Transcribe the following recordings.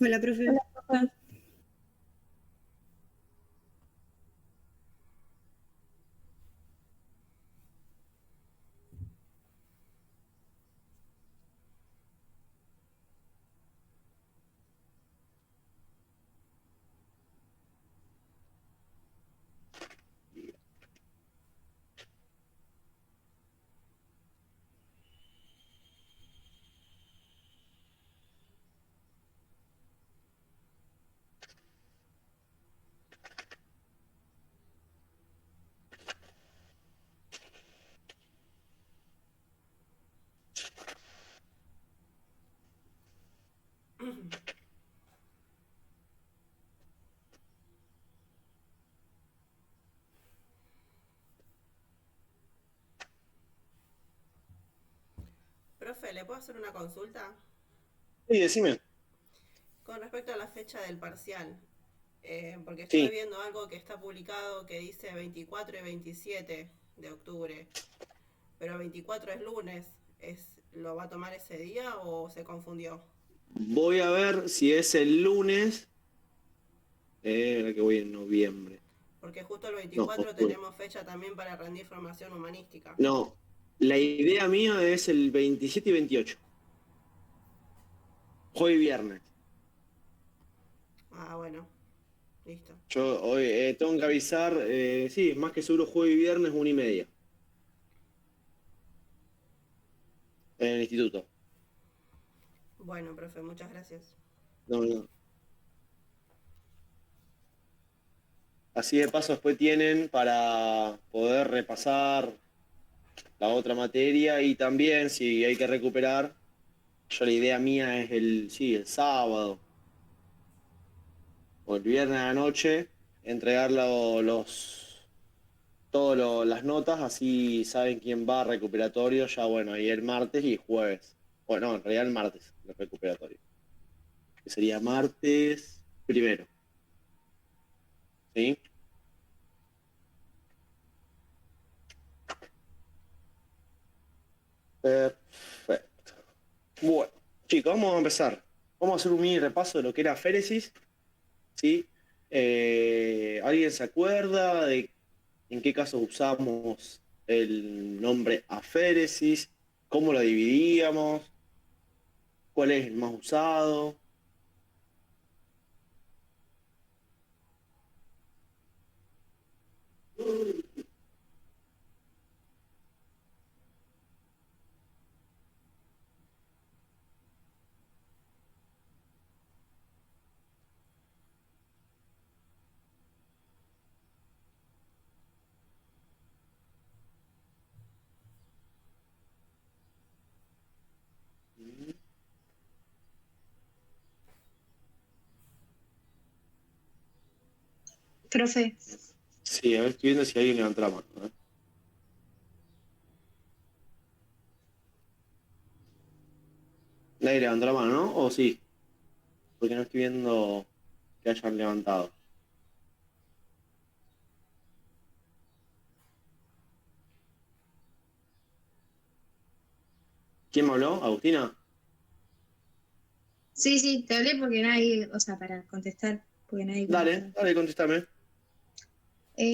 Hola, profe. Hola, profe. Profe, ¿le puedo hacer una consulta? Sí, decime. Con respecto a la fecha del parcial. Porque estuve Sí. viendo algo que está publicado que dice 24 y 27 de octubre. Pero 24 es lunes. ¿Lo va a tomar ese día o se confundió? Voy a ver si es el lunes. Ahora que voy en noviembre. Porque justo el No, 24 octubre. tenemos fecha también para rendir formación humanística. No. La idea mía es el 27 y 28. Jueves y viernes. Ah, bueno, listo. Yo hoy tengo que avisar, sí, más que seguro jueves y viernes, 1:30. En el instituto. Bueno, profe, muchas gracias. No, no. Así de paso después tienen para poder repasar la otra materia y también si hay que recuperar, yo la idea mía es sí, el sábado o el viernes a la noche, entregar las notas, así saben quién va a recuperatorio, ya bueno, ahí el martes y jueves. Bueno, no, en realidad el martes, el recuperatorio. Que sería martes primero, ¿sí? Perfecto. Bueno, chicos, vamos a empezar. Vamos a hacer un mini repaso de lo que era féresis, ¿sí? ¿Alguien se acuerda de en qué casos usamos el nombre aféresis? ¿Cómo lo dividíamos? ¿Cuál es el más usado? Profe, Sí, a ver, estoy viendo si alguien levanta la mano. ¿Eh? Nadie levantó la mano, ¿no? ¿O sí? Porque no estoy viendo que hayan levantado. ¿Quién me habló? ¿Agustina? sí, sí, te hablé porque nadie, o sea, para contestar, porque nadie Dale, contestaba. dale, contéstame.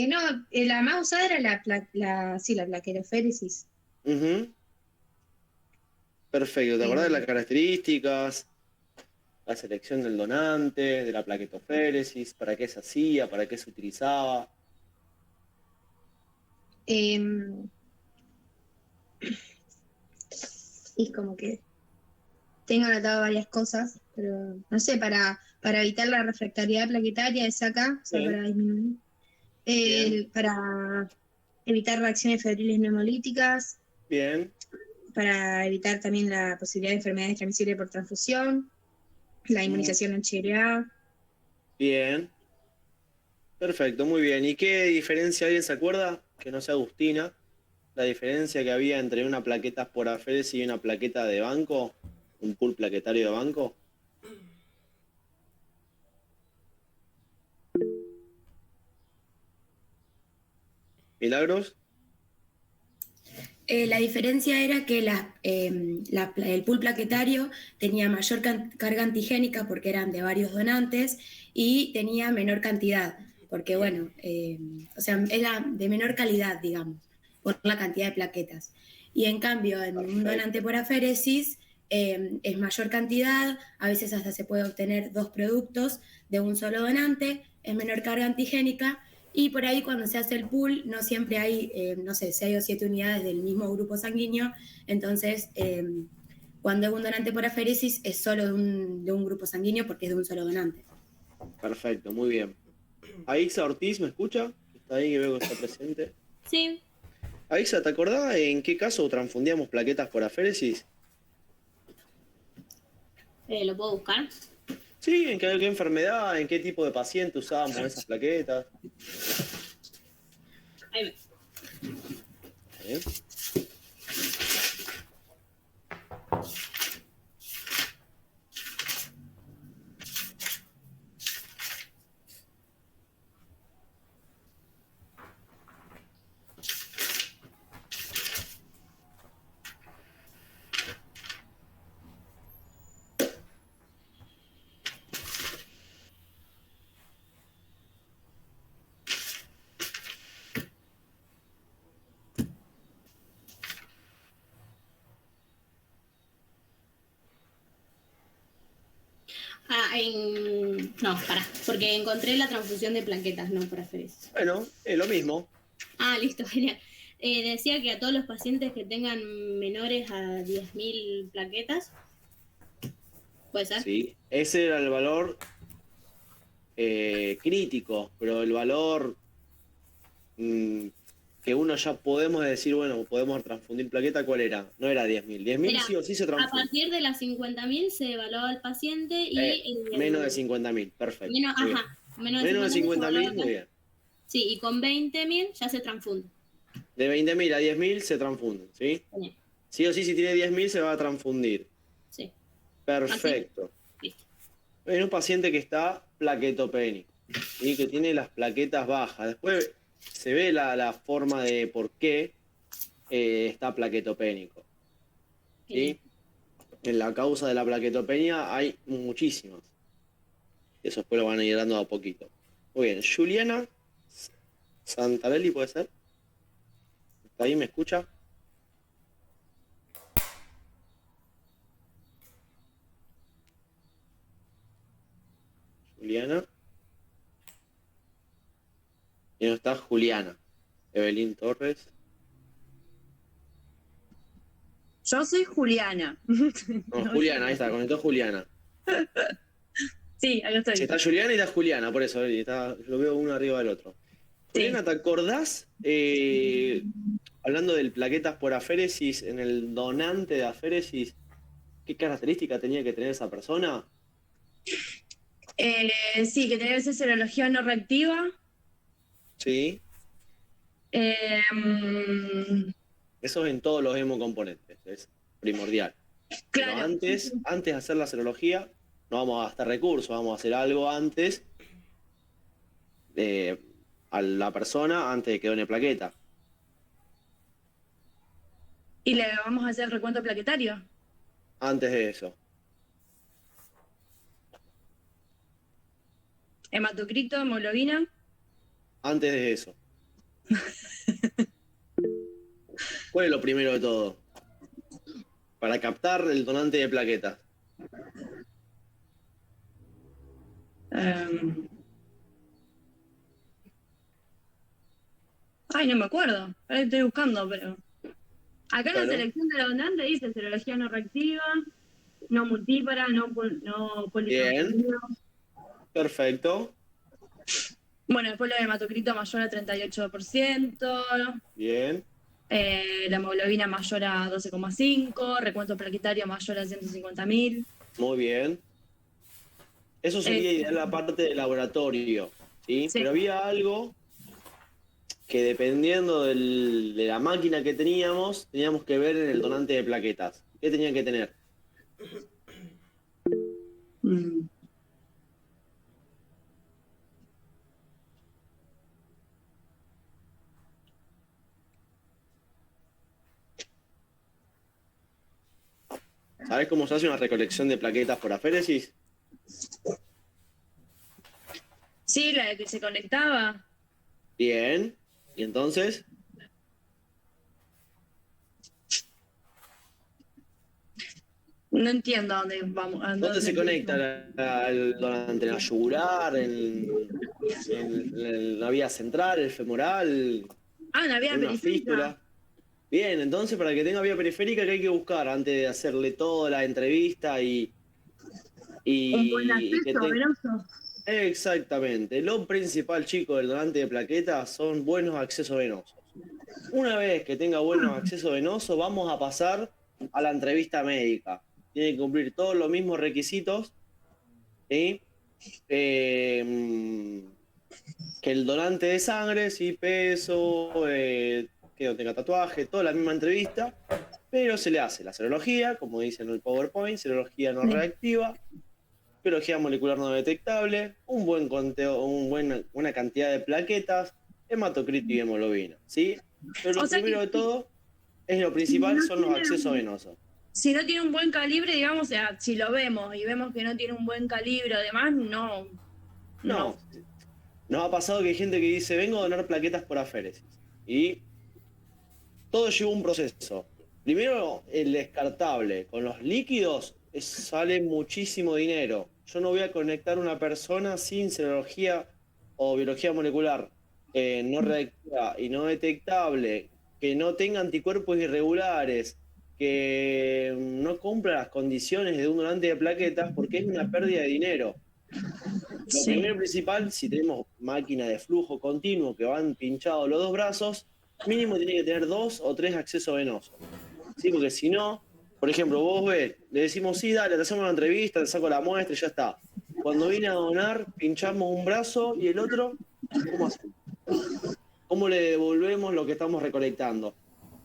No, la más usada era sí, la plaqueroféresis. Ujú. Perfecto, ¿te acordás de las Eh, características? La selección del donante, de la plaquetoféresis, para qué se hacía, para qué se utilizaba. em, y como que tengo anotado varias cosas, pero no sé, para evitar la refractariedad plaquetaria es acá, o sea, para Bien, disminuir. bien, Para evitar reacciones febriles neumolíticas, bien, para evitar también la posibilidad de enfermedades transmisibles por transfusión, la mm, inmunización HLA. bien. Perfecto, muy bien. ¿Y qué diferencia alguien se acuerda? Que no sea Agustina. La diferencia que había entre una plaqueta por aféresis y una plaqueta de banco, un pool plaquetario de banco. Milagros. La diferencia era que el pool plaquetario tenía mayor carga antigénica porque eran de varios donantes y tenía menor cantidad, porque bueno, o sea, era de menor calidad, digamos, por la cantidad de plaquetas. Y en cambio, en un donante por aféresis es mayor cantidad, a veces hasta se puede obtener 2 productos de un solo donante, es menor carga antigénica. Y por ahí cuando se hace el pool no siempre hay, no sé, 6 o 7 unidades del mismo grupo sanguíneo, entonces cuando es un donante por aféresis es solo de un grupo sanguíneo porque es de un solo donante. Perfecto, muy bien. Aixa Ortiz, ¿me escucha? Está ahí, que veo que está presente. Sí, Aixa, ¿te acordás en qué caso transfundíamos plaquetas por aféresis? lo puedo buscar. Sí, ¿en qué enfermedad, en qué tipo de paciente usábamos esas plaquetas? Ahí ve. Bien. No, pará, porque encontré la transfusión de plaquetas, no por aféresis. Bueno, es lo mismo. Ah, listo, genial. Decía que a todos los pacientes que tengan menores a 10.000 plaquetas, ¿puede ser? Sí, ese era el valor crítico, pero el valor que uno ya podemos decir, bueno, podemos transfundir plaqueta, ¿cuál era? No era 10.000. 10.000 Era, sí o sí se a transfunde. partir de las 50.000 se evaluaba al paciente y Menos de 50.000, perfecto. Muy bien. menos de Menos de 50.000 se evaluaba 50.000, muy bien. Sí, y con 20.000 ya se transfunde. De 20.000 a 10.000 se transfunden, ¿sí? Genial. Sí o sí, si tiene 10.000 se va a transfundir. Sí, así, Perfecto. listo. En un paciente que está plaquetopénico y que tiene las plaquetas bajas. Después se ve la forma de por qué está plaquetopénico. Genial. ¿Sí? En la causa de la plaquetopenia hay muchísimas. Eso después lo van a ir dando a poquito. Muy bien, Juliana Santarelli, ¿puede ser? ¿Está ahí? ¿Me escucha? Juliana. Y no está Juliana. Evelyn Torres. Yo soy Juliana. No, Juliana, ahí está, conectó Juliana. Sí, acá Si estoy. está Juliana y está Juliana, por eso, lo veo uno arriba del otro. Sí. Juliana, ¿te acordás? Hablando del plaquetas por aféresis, en el donante de aféresis, ¿qué característica tenía que tener esa persona? Sí, que tenía esa serología no reactiva. Sí, Mm, eso es en todos los hemocomponentes, es primordial. Pero claro, antes de hacer la serología, no vamos a gastar recursos, vamos a hacer algo antes a la persona, antes de que done plaqueta. y le vamos a hacer recuento plaquetario. Antes de eso. Hematocrito, hemoglobina. Antes de eso. ¿Cuál es lo primero de todo? Para captar el donante de plaquetas. em, Ay, no me acuerdo. Ahora estoy buscando, pero. Acá en la Bueno, selección de la donante dice serología no reactiva, no multípara, no bien, politransferido. perfecto, Bueno, después lo de hematocrito mayor a 38%. bien, La hemoglobina mayor a 12,5, recuento plaquetario mayor a 150.000. muy bien. Eso Eh, sería ideal la parte de laboratorio, ¿sí? sí. Pero había algo que dependiendo de la máquina que teníamos que ver en el donante de plaquetas. ¿Qué tenía que tener? Mm. ¿Sabés cómo se hace una recolección de plaquetas por aféresis? Sí, la de que se conectaba. Bien. ¿Y entonces? No entiendo a dónde vamos. ¿Dónde se conecta el donante? ¿En la yugular? ¿En la vía central? ¿El femoral? Ah, la vía ¿En una periférica. fístula? Bien, entonces para que tenga vía periférica, ¿qué hay que buscar antes de hacerle toda la entrevista y Un buen que acceso tenga... venoso. Exactamente. Lo principal, chico, del donante de plaquetas son buenos accesos venosos. Una vez que tenga buenos accesos venosos, vamos a pasar a la entrevista médica. Tiene que cumplir todos los mismos requisitos, ¿sí? Que el donante de sangre, sí, peso, que no tenga tatuaje, toda la misma entrevista, pero se le hace la serología, como dice en el PowerPoint, serología no reactiva, biología molecular no detectable, un buen conteo, buena cantidad de plaquetas, hematocrito y hemoglobina, ¿sí? Pero lo O sea primero que de todo, es lo principal, son los accesos venosos. si no tiene un buen calibre, digamos, o sea, si lo vemos y vemos que no tiene un buen calibre, además, no. No, nos ha pasado que hay gente que dice, vengo a donar plaquetas por aféresis. Y todo lleva un proceso. Primero, el descartable. Con los líquidos sale muchísimo dinero. Yo no voy a conectar a una persona sin serología o biología molecular no reactiva y no detectable, que no tenga anticuerpos irregulares, que no cumpla las condiciones de un donante de plaquetas, porque es una pérdida de dinero. Lo primero y principal, si tenemos máquina de flujo continuo que van pinchados los dos brazos, mínimo tiene que tener 2 o 3 accesos venosos. ¿Sí? Porque si no, por ejemplo, vos ves, le decimos, sí, dale, te hacemos una entrevista, te saco la muestra y ya está. Cuando viene a donar, pinchamos un brazo y el otro, ¿cómo hacemos? ¿Cómo le devolvemos lo que estamos recolectando?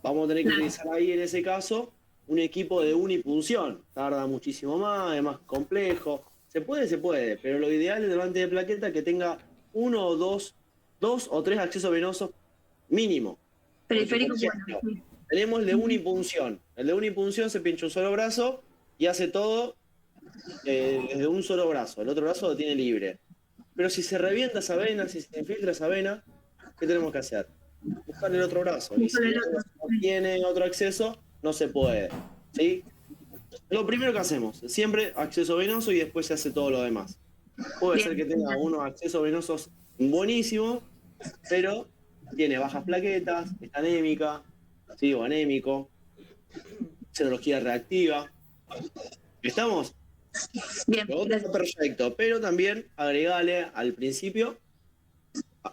Vamos a tener que utilizar ahí, en ese caso, un equipo de unipunción. Tarda muchísimo más, es más complejo. Se puede, pero lo ideal es delante de plaqueta que tenga 1 o 2 o 3 accesos venosos mínimo. Periférico, Porque, por ejemplo, bueno. tenemos el de unipunción. El de unipunción se pincha un solo brazo y hace todo desde un solo brazo. El otro brazo lo tiene libre. Pero si se revienta esa vena, si se infiltra esa vena, ¿qué tenemos que hacer? Buscar el otro brazo. Y si no tiene otro acceso, no se puede. ¿Sí? Lo primero que hacemos, siempre acceso venoso y después se hace todo lo demás. Puede ser que tenga unos accesos venosos buenísimos, pero tiene bajas plaquetas, está anémica, ¿sí? O anémico, serología reactiva. ¿Estamos? Bien, Lo otro gracias. está perfecto, pero también agregale al principio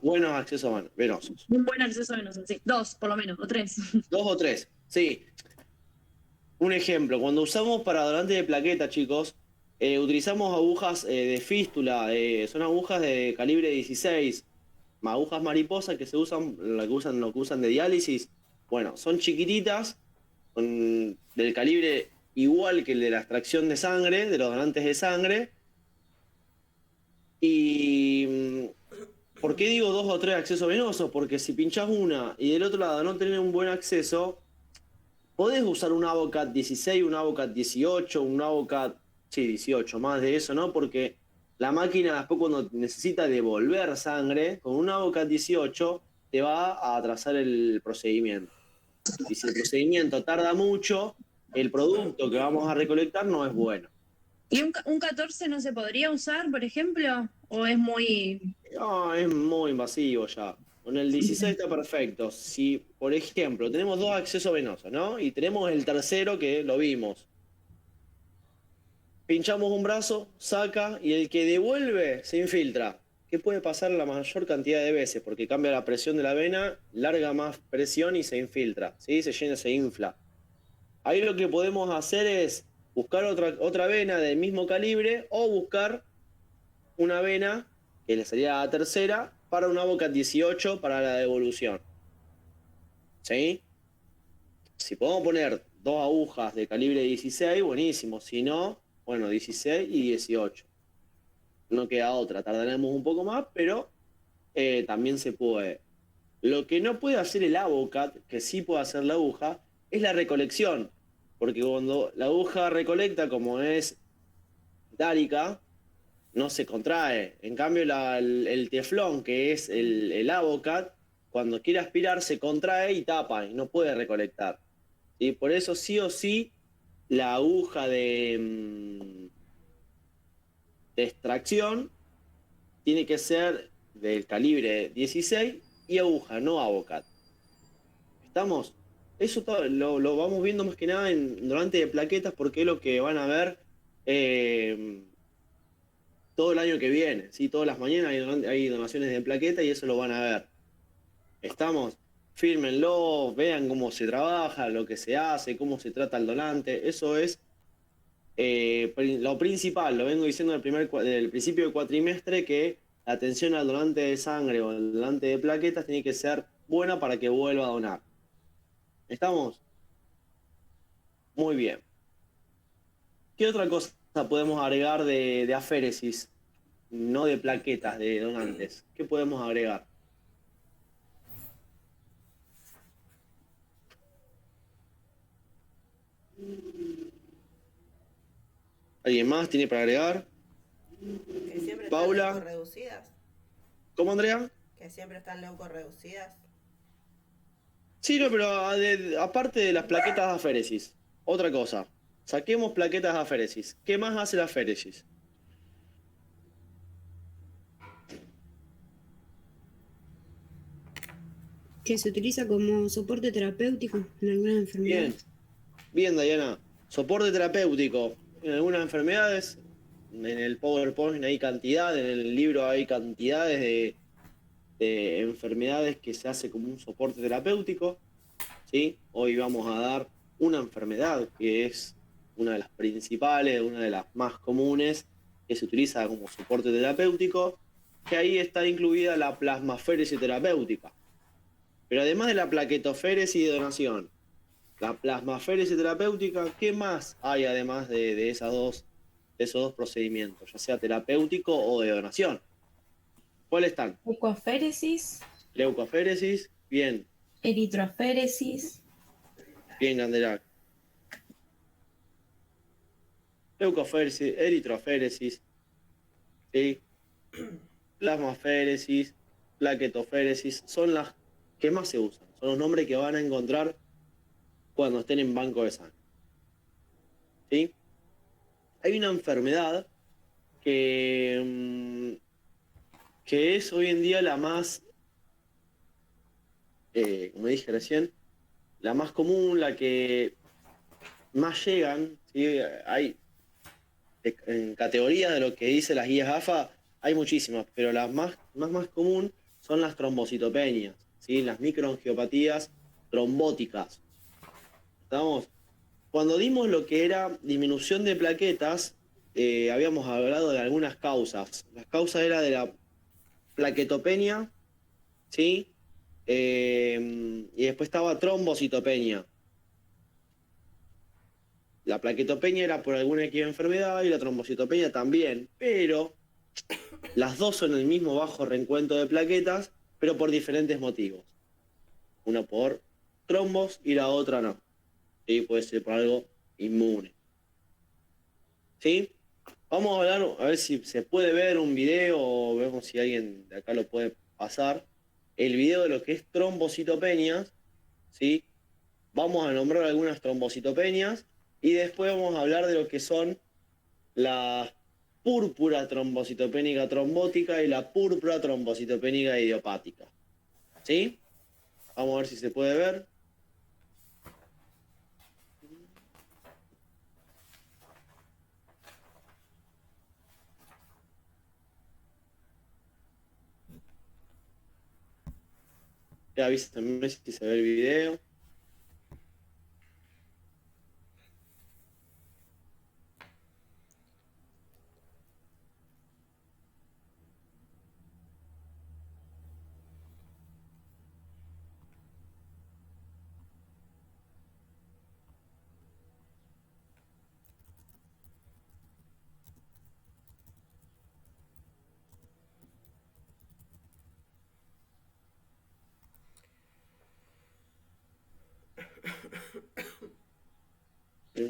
buenos accesos venosos. Un buen acceso venoso, sí. 2, por lo menos, o 3. 2 o 3, sí. Un ejemplo, cuando usamos para donante de plaqueta, chicos, utilizamos agujas de fístula, son agujas de calibre 16, agujas mariposa que se usan, lo que usan de diálisis. Bueno, son chiquititas, del calibre igual que el de la extracción de sangre, de los donantes de sangre. Y ¿por qué digo 2 o 3 accesos venosos? Porque si pinchás una y del otro lado no tenés un buen acceso, podés usar un Avocat 16, un Avocat 18, un Avocat, sí, 18, más de eso, ¿no? Porque la máquina después cuando necesita devolver sangre, con un Avocat 18 te va a atrasar el procedimiento. Y si el procedimiento tarda mucho, el producto que vamos a recolectar no es bueno. ¿Y un 14 no se podría usar, por ejemplo? ¿O es muy...? No, es muy invasivo ya. Con el 16 está perfecto. Si, por ejemplo, tenemos 2 accesos venosos, ¿no? Y tenemos el tercero que lo vimos. Pinchamos un brazo, saca y el que devuelve se infiltra. ¿Qué puede pasar la mayor cantidad de veces? Porque cambia la presión de la vena, larga más presión y se infiltra, ¿sí? Se llena, se infla. Ahí lo que podemos hacer es buscar otra vena del mismo calibre o buscar una vena, que le sería la tercera, para una Avocat 18 para la devolución. ¿Sí? Si podemos poner 2 agujas de calibre 16, buenísimo. Si no, bueno, 16 y 18. No queda otra. Tardaremos un poco más, pero también se puede. Lo que no puede hacer el Avocat, que sí puede hacer la aguja, es la recolección. Porque cuando la aguja recolecta, como es metálica, no se contrae. En cambio, el teflón, que es el Avocat, cuando quiere aspirar se contrae y tapa y no puede recolectar. Y por eso sí o sí la aguja de extracción tiene que ser del calibre 16 y aguja, no Avocat. ¿Estamos? Eso todo, lo vamos viendo más que nada en donante de plaquetas porque es lo que van a ver todo el año que viene. ¿Sí? Todas las mañanas hay donaciones de plaqueta y eso lo van a ver. ¿Estamos? Fírmenlo, vean cómo se trabaja, lo que se hace, cómo se trata al donante. Eso es lo principal, lo vengo diciendo del principio del cuatrimestre, que la atención al donante de sangre o al donante de plaquetas tiene que ser buena para que vuelva a donar. ¿Estamos? Muy bien. ¿Qué otra cosa podemos agregar de aféresis? No de plaquetas, de donantes. ¿Qué podemos agregar? ¿Alguien más tiene para agregar? Que siempre Paula. están leucorreducidas. ¿Cómo, Andrea? Que siempre están leucorreducidas. Sí, no, pero aparte de las plaquetas de aféresis, otra cosa. Saquemos plaquetas de aféresis. ¿Qué más hace la aféresis? Que se utiliza como soporte terapéutico en algunas Bien, enfermedades. bien, Diana. Soporte terapéutico. En algunas enfermedades, en el PowerPoint hay cantidad, en el libro hay cantidades de enfermedades que se hace como un soporte terapéutico. ¿Sí? Hoy vamos a dar una enfermedad que es una de las principales, una de las más comunes, que se utiliza como soporte terapéutico, que ahí está incluida la plasmaféresis terapéutica. Pero además de la plaquetoféresis de donación, la plasmaféresis terapéutica, ¿qué más hay además de esos dos procedimientos, ya sea terapéutico o de donación? ¿Cuáles están? Leucoaféresis, Leucoféresis, bien, eritroaféresis, bien, Candelac. Leucoféresis, eritroféresis, ¿sí? Plasmaféresis, plaquetoféresis, son las que más se usan, son los nombres que van a encontrar cuando estén en banco de sangre. ¿Sí? Hay una enfermedad que es hoy en día la más, como dije recién, la más común, la que más llegan, ¿sí? Hay en categorías de lo que dice las guías AFA, hay muchísimas, pero las más común son las trombocitopenias, ¿sí? Las microangiopatías trombóticas. ¿Estamos? Cuando dimos lo que era disminución de plaquetas, habíamos hablado de algunas causas. Las causas eran de la plaquetopenia, ¿sí? Y después estaba trombocitopenia. La plaquetopenia era por alguna enfermedad y la trombocitopenia también, pero las dos son el mismo bajo reencuentro de plaquetas, pero por diferentes motivos. Una por trombos y la otra no. ¿Sí? Puede ser por algo inmune. ¿Sí? Vamos a hablar, a ver si se puede ver un video o vemos si alguien de acá lo puede pasar. El video de lo que es trombocitopenias, ¿sí? Vamos a nombrar algunas trombocitopenias y después vamos a hablar de lo que son la púrpura trombocitopénica trombótica y la púrpura trombocitopénica idiopática. ¿Sí? Vamos a ver si se puede ver. Ya avísenme si se ve el video.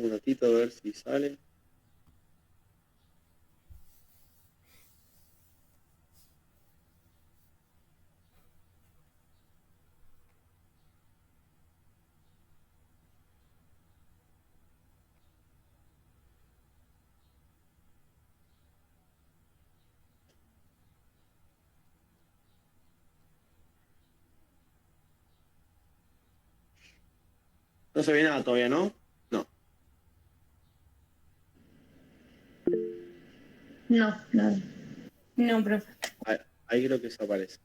un ratito a ver si sale. No se ve nada todavía, ¿no? No. No, nada. No, profe. Ahí creo que desaparece.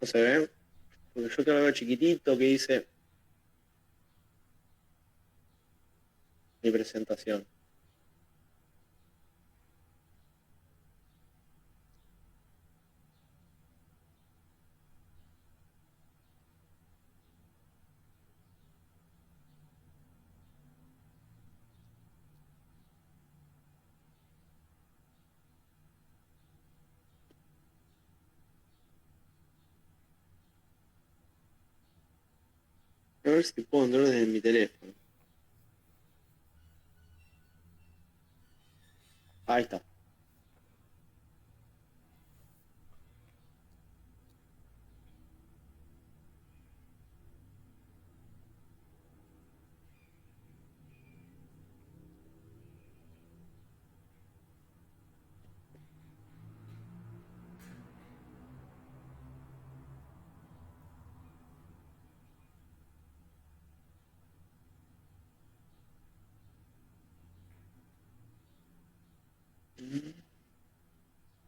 ¿No se ve? Porque yo creo que veo chiquitito que dice mi presentación. A ver si puedo entrar desde mi teléfono. Ahí está.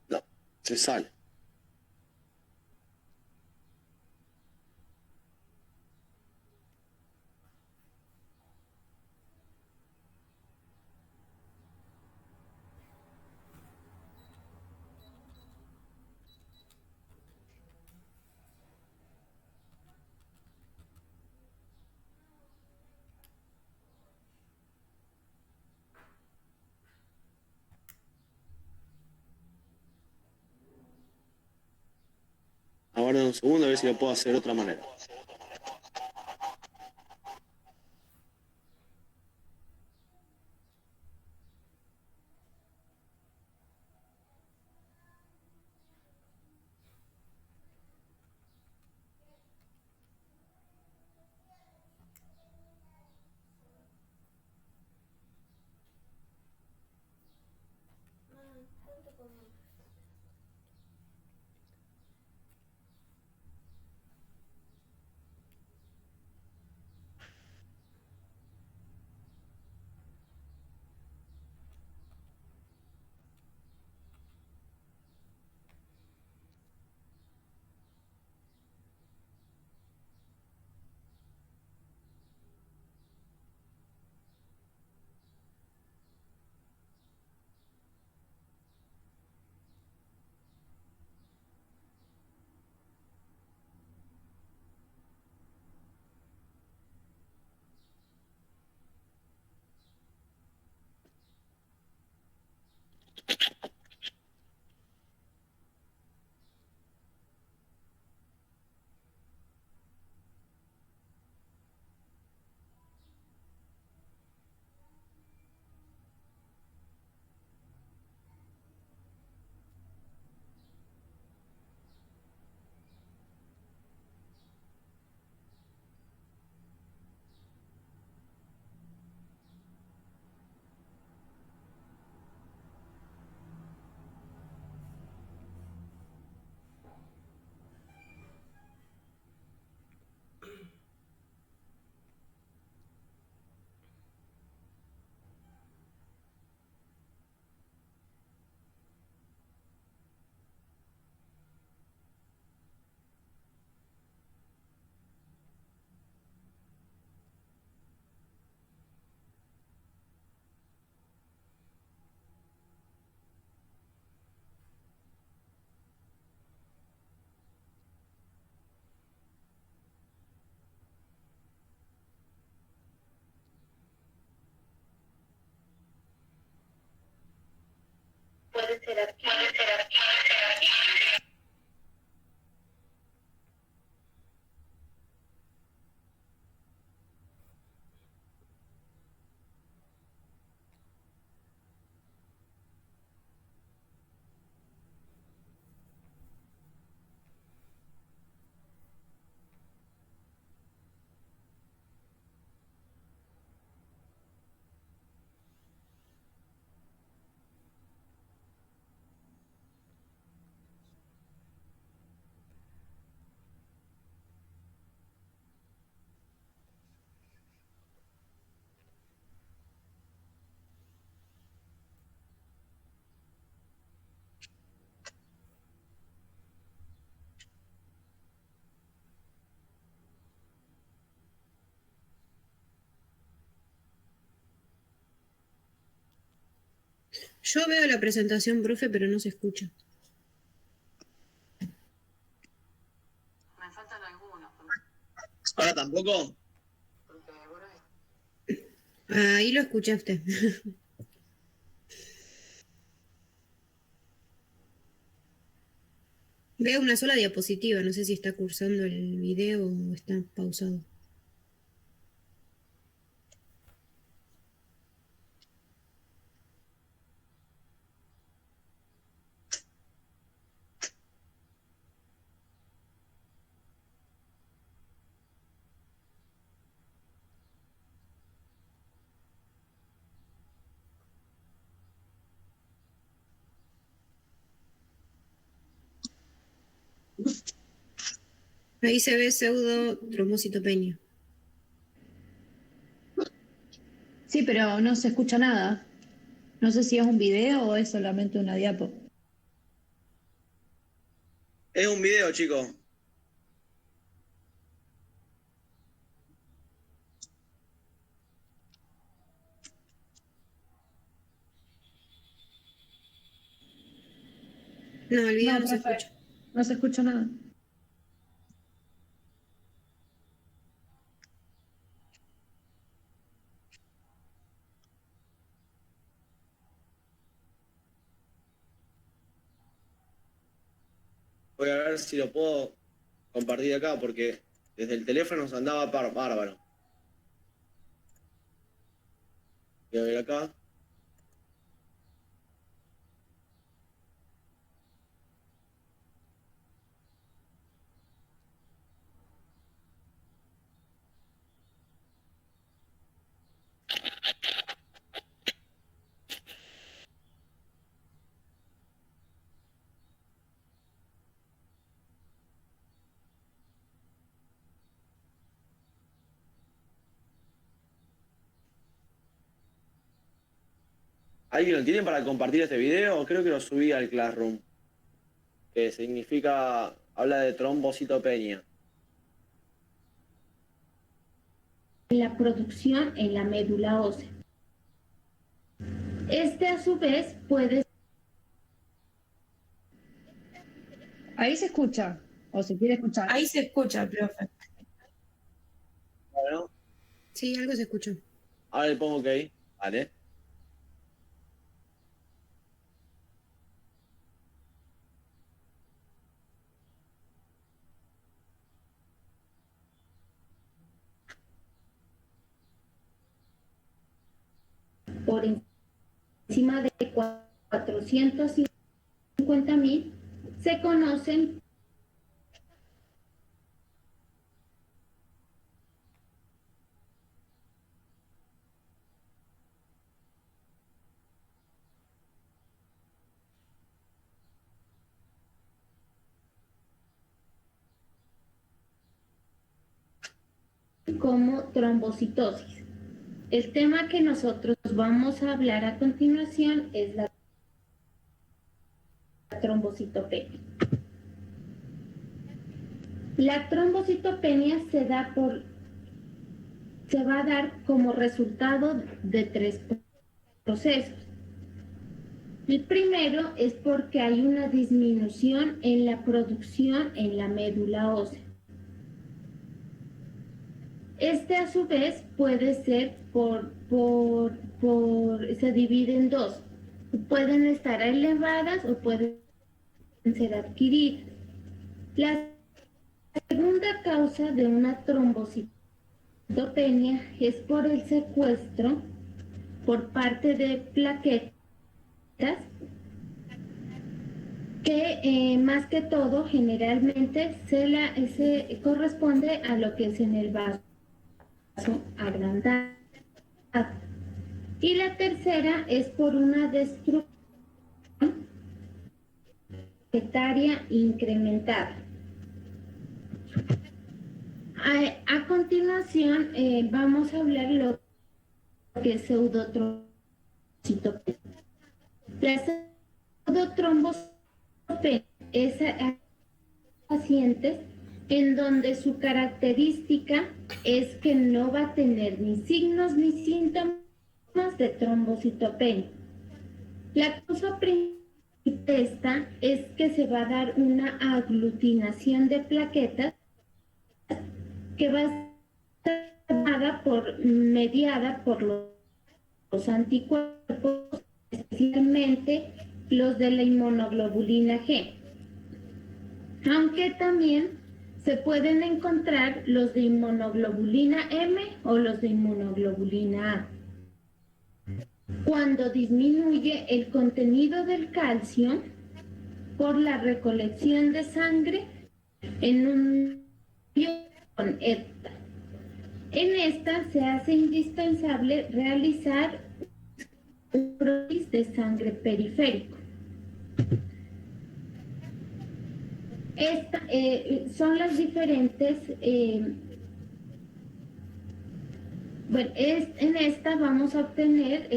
No, se sale. Ahora un segundo a ver si lo puedo hacer de otra manera. Yo veo la presentación, profe, pero no se escucha. Me faltan algunos. ¿Ahora tampoco? Ahí lo escuchaste. Veo una sola diapositiva, no sé si está cursando el video o está pausado. Ahí se ve pseudo trombocitopenia. Sí, pero no se escucha nada. No sé si es un video o es solamente una diapo. Es un video, chicos. No, el video No, no se profe, escucha. no se escucha nada. Voy a ver si lo puedo compartir acá porque desde el teléfono se andaba bárbaro. Voy a ver acá. ¿Alguien lo tiene para compartir este video? Creo que lo subí al Classroom. Que significa, habla de trombocitopenia. La producción en la médula ósea. Este a su vez puede... Ahí se escucha, o se quiere escuchar. Ahí se escucha, profe. Bueno, Sí, algo se escuchó. ahora le pongo OK. Vale. por encima de 450.000 se conocen como trombocitosis. El tema que nosotros vamos a hablar a continuación es la trombocitopenia. La trombocitopenia se va a dar como resultado de 3 procesos. El primero es porque hay una disminución en la producción en la médula ósea. Este a su vez puede ser se divide en dos, pueden estar elevadas o pueden ser adquiridas. La segunda causa de una trombocitopenia es por el secuestro por parte de plaquetas que más que todo generalmente se corresponde a lo que es en el vaso agrandado. Y la tercera es por una destrucción plaquetaria incrementada. A continuación vamos a hablar lo que es pseudotrombocitopenia. La pseudotrombocitopenia es a pacientes en donde su característica es que no va a tener ni signos ni síntomas de trombocitopenia. La causa principal de esta es que se va a dar una aglutinación de plaquetas que va a estar mediada por los anticuerpos, especialmente los de la inmunoglobulina G. Aunque también se pueden encontrar los de inmunoglobulina M o los de inmunoglobulina A. Cuando disminuye el contenido del calcio por la recolección de sangre en un con ETA. En esta se hace indispensable realizar un prótesis de sangre periférico. Son las diferentes, en esta vamos a obtener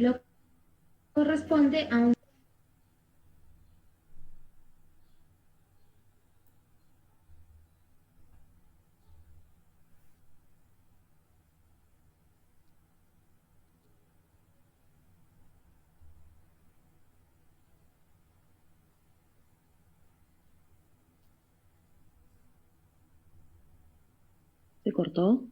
lo que corresponde a un ¿Se cortó?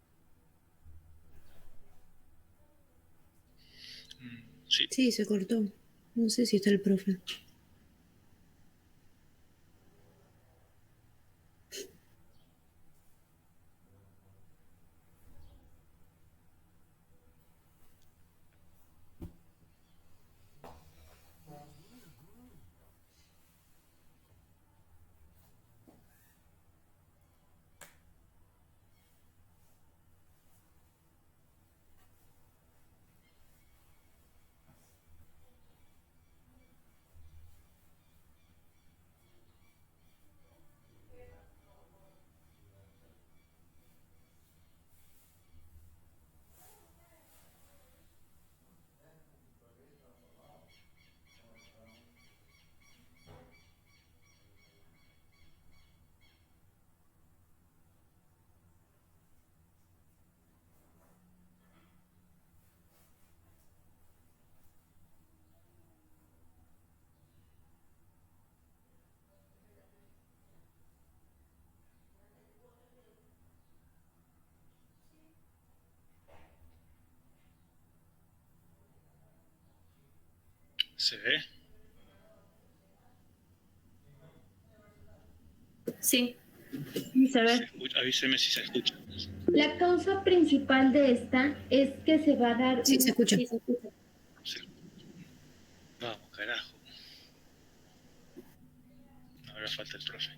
Sí, se cortó. No sé si está el profe. ¿Se ve? Sí. Se ve. Avíseme si se escucha. La causa principal de esta es que se va a dar... Sí, se escucha. Sí, se escucha. Vamos, carajo. Ahora falta el profe.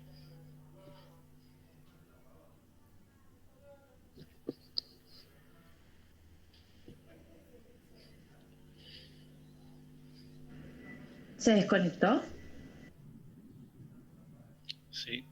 ¿Se desconectó? Sí.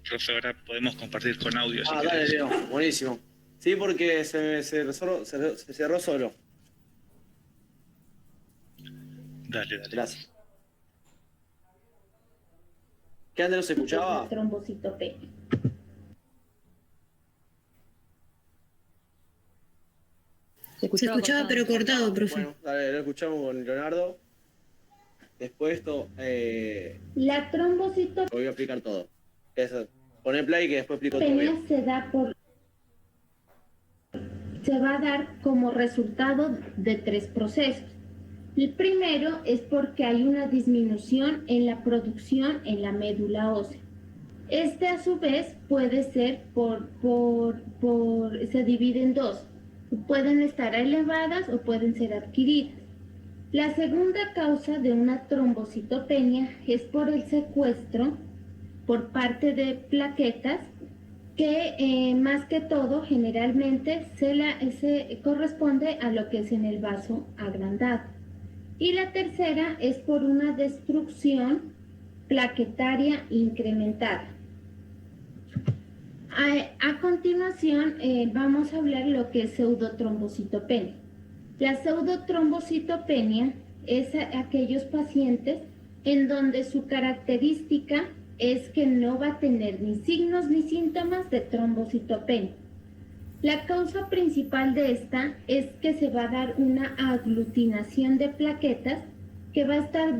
Profe, ahora podemos compartir con audio. Ah, si dale, querés. Leo, buenísimo. Sí, porque se cerró solo. Dale, dale. Gracias. ¿Qué antes no se escuchaba? La trombocitopenia. Se escuchaba pero cortado, profe. Bueno, dale, lo escuchamos con Leonardo. Después esto, La trombocitopenia lo voy a explicar todo. Poner play que después explico todo bien. se va a dar como resultado de tres procesos. El primero es porque hay una disminución en la producción en la médula ósea. Este a su vez puede ser se divide en dos. Pueden estar elevadas o pueden ser adquiridas. La segunda causa de una trombocitopenia es por el secuestro por parte de plaquetas que más que todo generalmente se corresponde a lo que es en el vaso agrandado. Y la tercera es por una destrucción plaquetaria incrementada. A continuación vamos a hablar lo que es pseudotrombocitopenia. La pseudotrombocitopenia es aquellos pacientes en donde su característica es que no va a tener ni signos ni síntomas de trombocitopenia. La causa principal de esta es que se va a dar una aglutinación de plaquetas que va a estar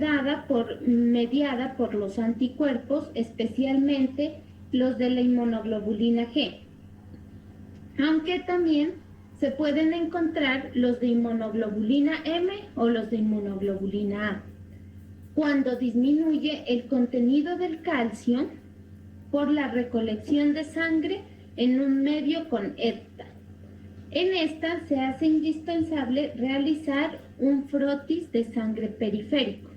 mediada por los anticuerpos, especialmente los de la inmunoglobulina G. Aunque también se pueden encontrar los de inmunoglobulina M o los de inmunoglobulina A. Cuando disminuye el contenido del calcio por la recolección de sangre en un medio con ETA. En esta se hace indispensable realizar un frotis de sangre periférico.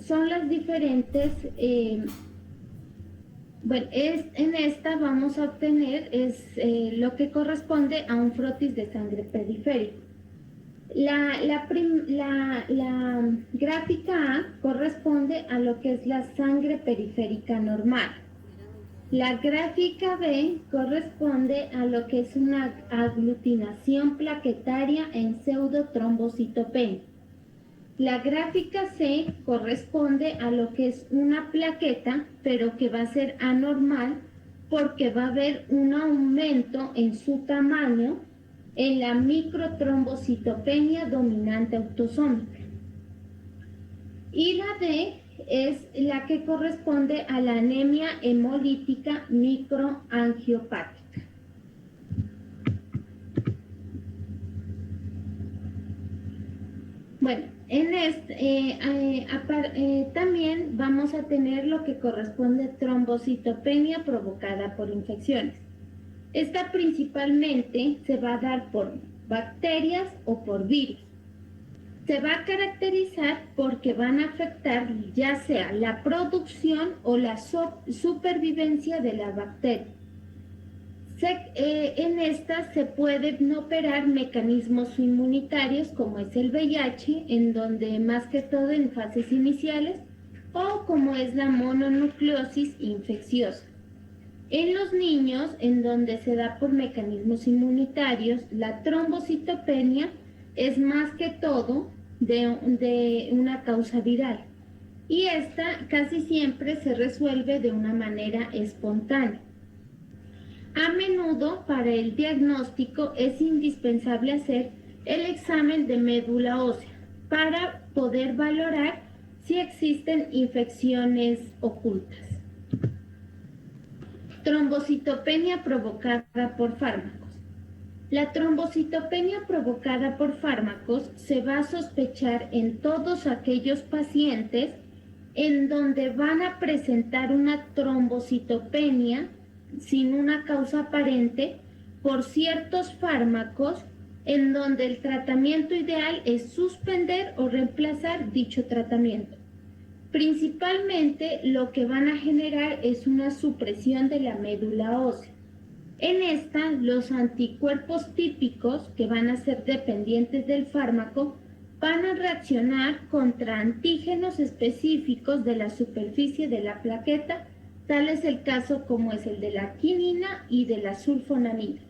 Son las diferentes, en esta vamos a obtener lo que corresponde a un frotis de sangre periférico. La gráfica A corresponde a lo que es la sangre periférica normal. La gráfica B corresponde a lo que es una aglutinación plaquetaria en pseudotrombocitopenia. La gráfica C corresponde a lo que es una plaqueta, pero que va a ser anormal porque va a haber un aumento en su tamaño en la microtrombocitopenia dominante autosómica. Y la D es la que corresponde a la anemia hemolítica microangiopática. Bueno, también vamos a tener lo que corresponde a trombocitopenia provocada por infecciones. Esta principalmente se va a dar por bacterias o por virus. Se va a caracterizar porque van a afectar ya sea la producción o la supervivencia de la bacteria. En esta se pueden operar mecanismos inmunitarios como es el VIH, en donde más que todo en fases iniciales, o como es la mononucleosis infecciosa. En los niños, en donde se da por mecanismos inmunitarios, la trombocitopenia es más que todo de una causa viral. Y esta casi siempre se resuelve de una manera espontánea. A menudo, para el diagnóstico, es indispensable hacer el examen de médula ósea para poder valorar si existen infecciones ocultas. Trombocitopenia provocada por fármacos. La trombocitopenia provocada por fármacos se va a sospechar en todos aquellos pacientes en donde van a presentar una trombocitopenia sin una causa aparente por ciertos fármacos en donde el tratamiento ideal es suspender o reemplazar dicho tratamiento. Principalmente lo que van a generar es una supresión de la médula ósea. En esta, los anticuerpos típicos que van a ser dependientes del fármaco van a reaccionar contra antígenos específicos de la superficie de la plaqueta. Tal es el caso como es el de la quinina y de la sulfonamida.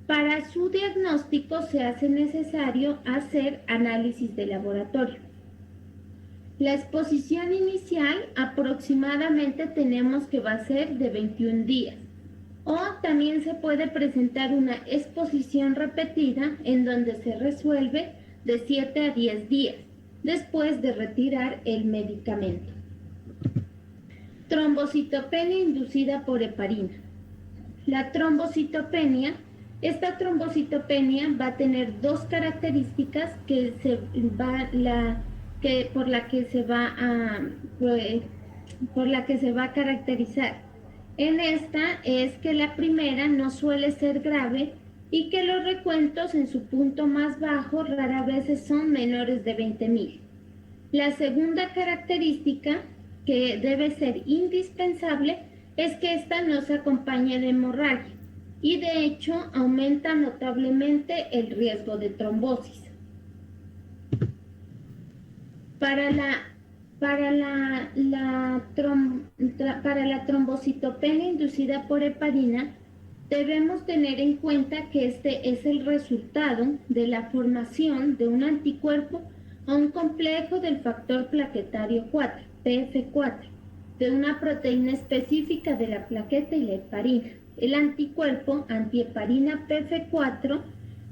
Para su diagnóstico se hace necesario hacer análisis de laboratorio. La exposición inicial aproximadamente tenemos que va a ser de 21 días. O también se puede presentar una exposición repetida en donde se resuelve de 7 a 10 días después de retirar el medicamento. Trombocitopenia inducida por heparina. La trombocitopenia, esta trombocitopenia va a tener dos características por la que se va a caracterizar. En esta es que la primera no suele ser grave y que los recuentos en su punto más bajo rara vez son menores de 20,000. La segunda característica que debe ser indispensable es que esta no se acompañe de hemorragia y de hecho aumenta notablemente el riesgo de trombosis. Para la trombocitopenia inducida por heparina, debemos tener en cuenta que este es el resultado de la formación de un anticuerpo a un complejo del factor plaquetario 4, PF4, de una proteína específica de la plaqueta y la heparina. El anticuerpo antiheparina PF4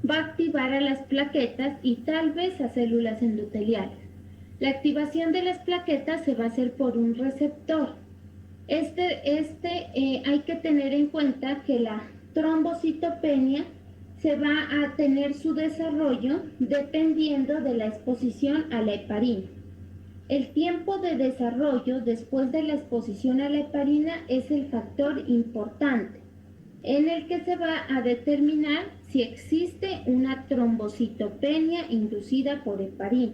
va a activar a las plaquetas y tal vez a células endoteliales. La activación de las plaquetas se va a hacer por un receptor. Hay que tener en cuenta que la trombocitopenia se va a tener su desarrollo dependiendo de la exposición a la heparina. El tiempo de desarrollo después de la exposición a la heparina es el factor importante en el que se va a determinar si existe una trombocitopenia inducida por heparina.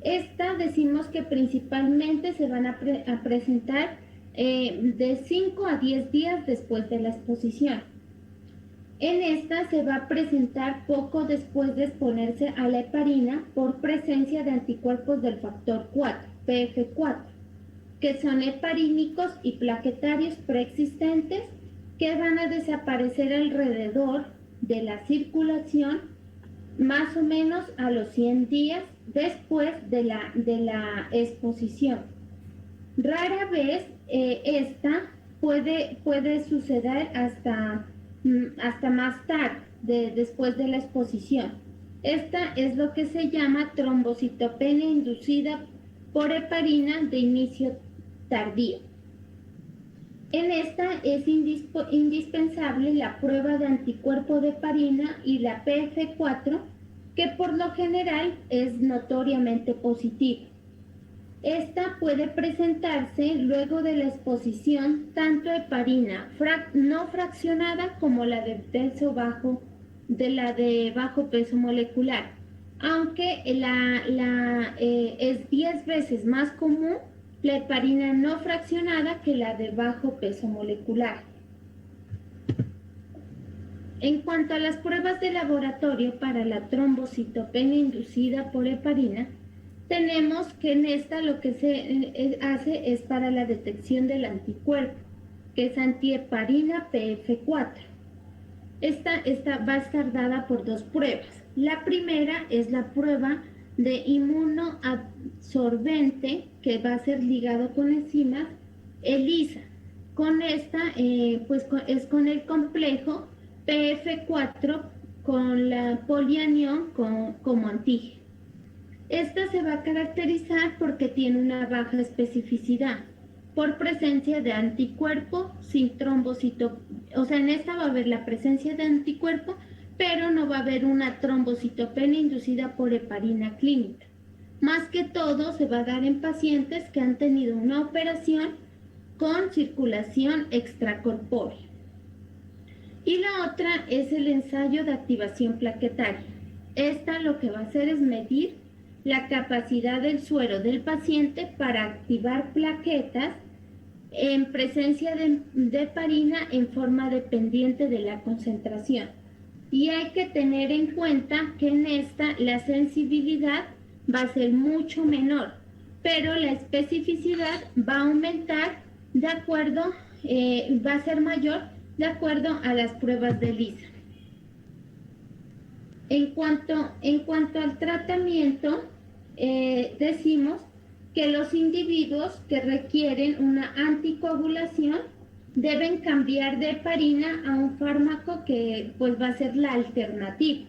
Esta decimos que principalmente se van a presentar de 5 a 10 días después de la exposición. En esta se va a presentar poco después de exponerse a la heparina por presencia de anticuerpos del factor 4, PF4, que son heparínicos y plaquetarios preexistentes que van a desaparecer alrededor de la circulación más o menos a los 100 días después de la exposición. Rara vez esta puede suceder hasta más tarde, después de la exposición. Esta es lo que se llama trombocitopenia inducida por heparina de inicio tardío. En esta es indispensable la prueba de anticuerpo de heparina y la PF4, que por lo general es notoriamente positiva. Esta puede presentarse luego de la exposición tanto a heparina no fraccionada como la de bajo peso molecular, aunque es 10 veces más común la heparina no fraccionada que la de bajo peso molecular. En cuanto a las pruebas de laboratorio para la trombocitopenia inducida por heparina, tenemos que en esta lo que se hace es para la detección del anticuerpo, que es antiheparina PF4. Esta va a estar dada por dos pruebas. La primera es la prueba de inmunoabsorbente, que va a ser ligado con enzimas ELISA. Con esta, es con el complejo PF4 con la polianión como antígeno. Esta se va a caracterizar porque tiene una baja especificidad por presencia de anticuerpo sin trombocitopenia. O sea, en esta va a haber la presencia de anticuerpo, pero no va a haber una trombocitopenia inducida por heparina clínica. Más que todo se va a dar en pacientes que han tenido una operación con circulación extracorpórea. Y la otra es el ensayo de activación plaquetaria. Esta lo que va a hacer es medir la capacidad del suero del paciente para activar plaquetas en presencia de heparina en forma dependiente de la concentración. y hay que tener en cuenta que en esta la sensibilidad va a ser mucho menor, pero la especificidad va a aumentar de acuerdo, va a ser mayor de acuerdo a las pruebas de ELISA. En cuanto al tratamiento, decimos que los individuos que requieren una anticoagulación deben cambiar de heparina a un fármaco que pues va a ser la alternativa.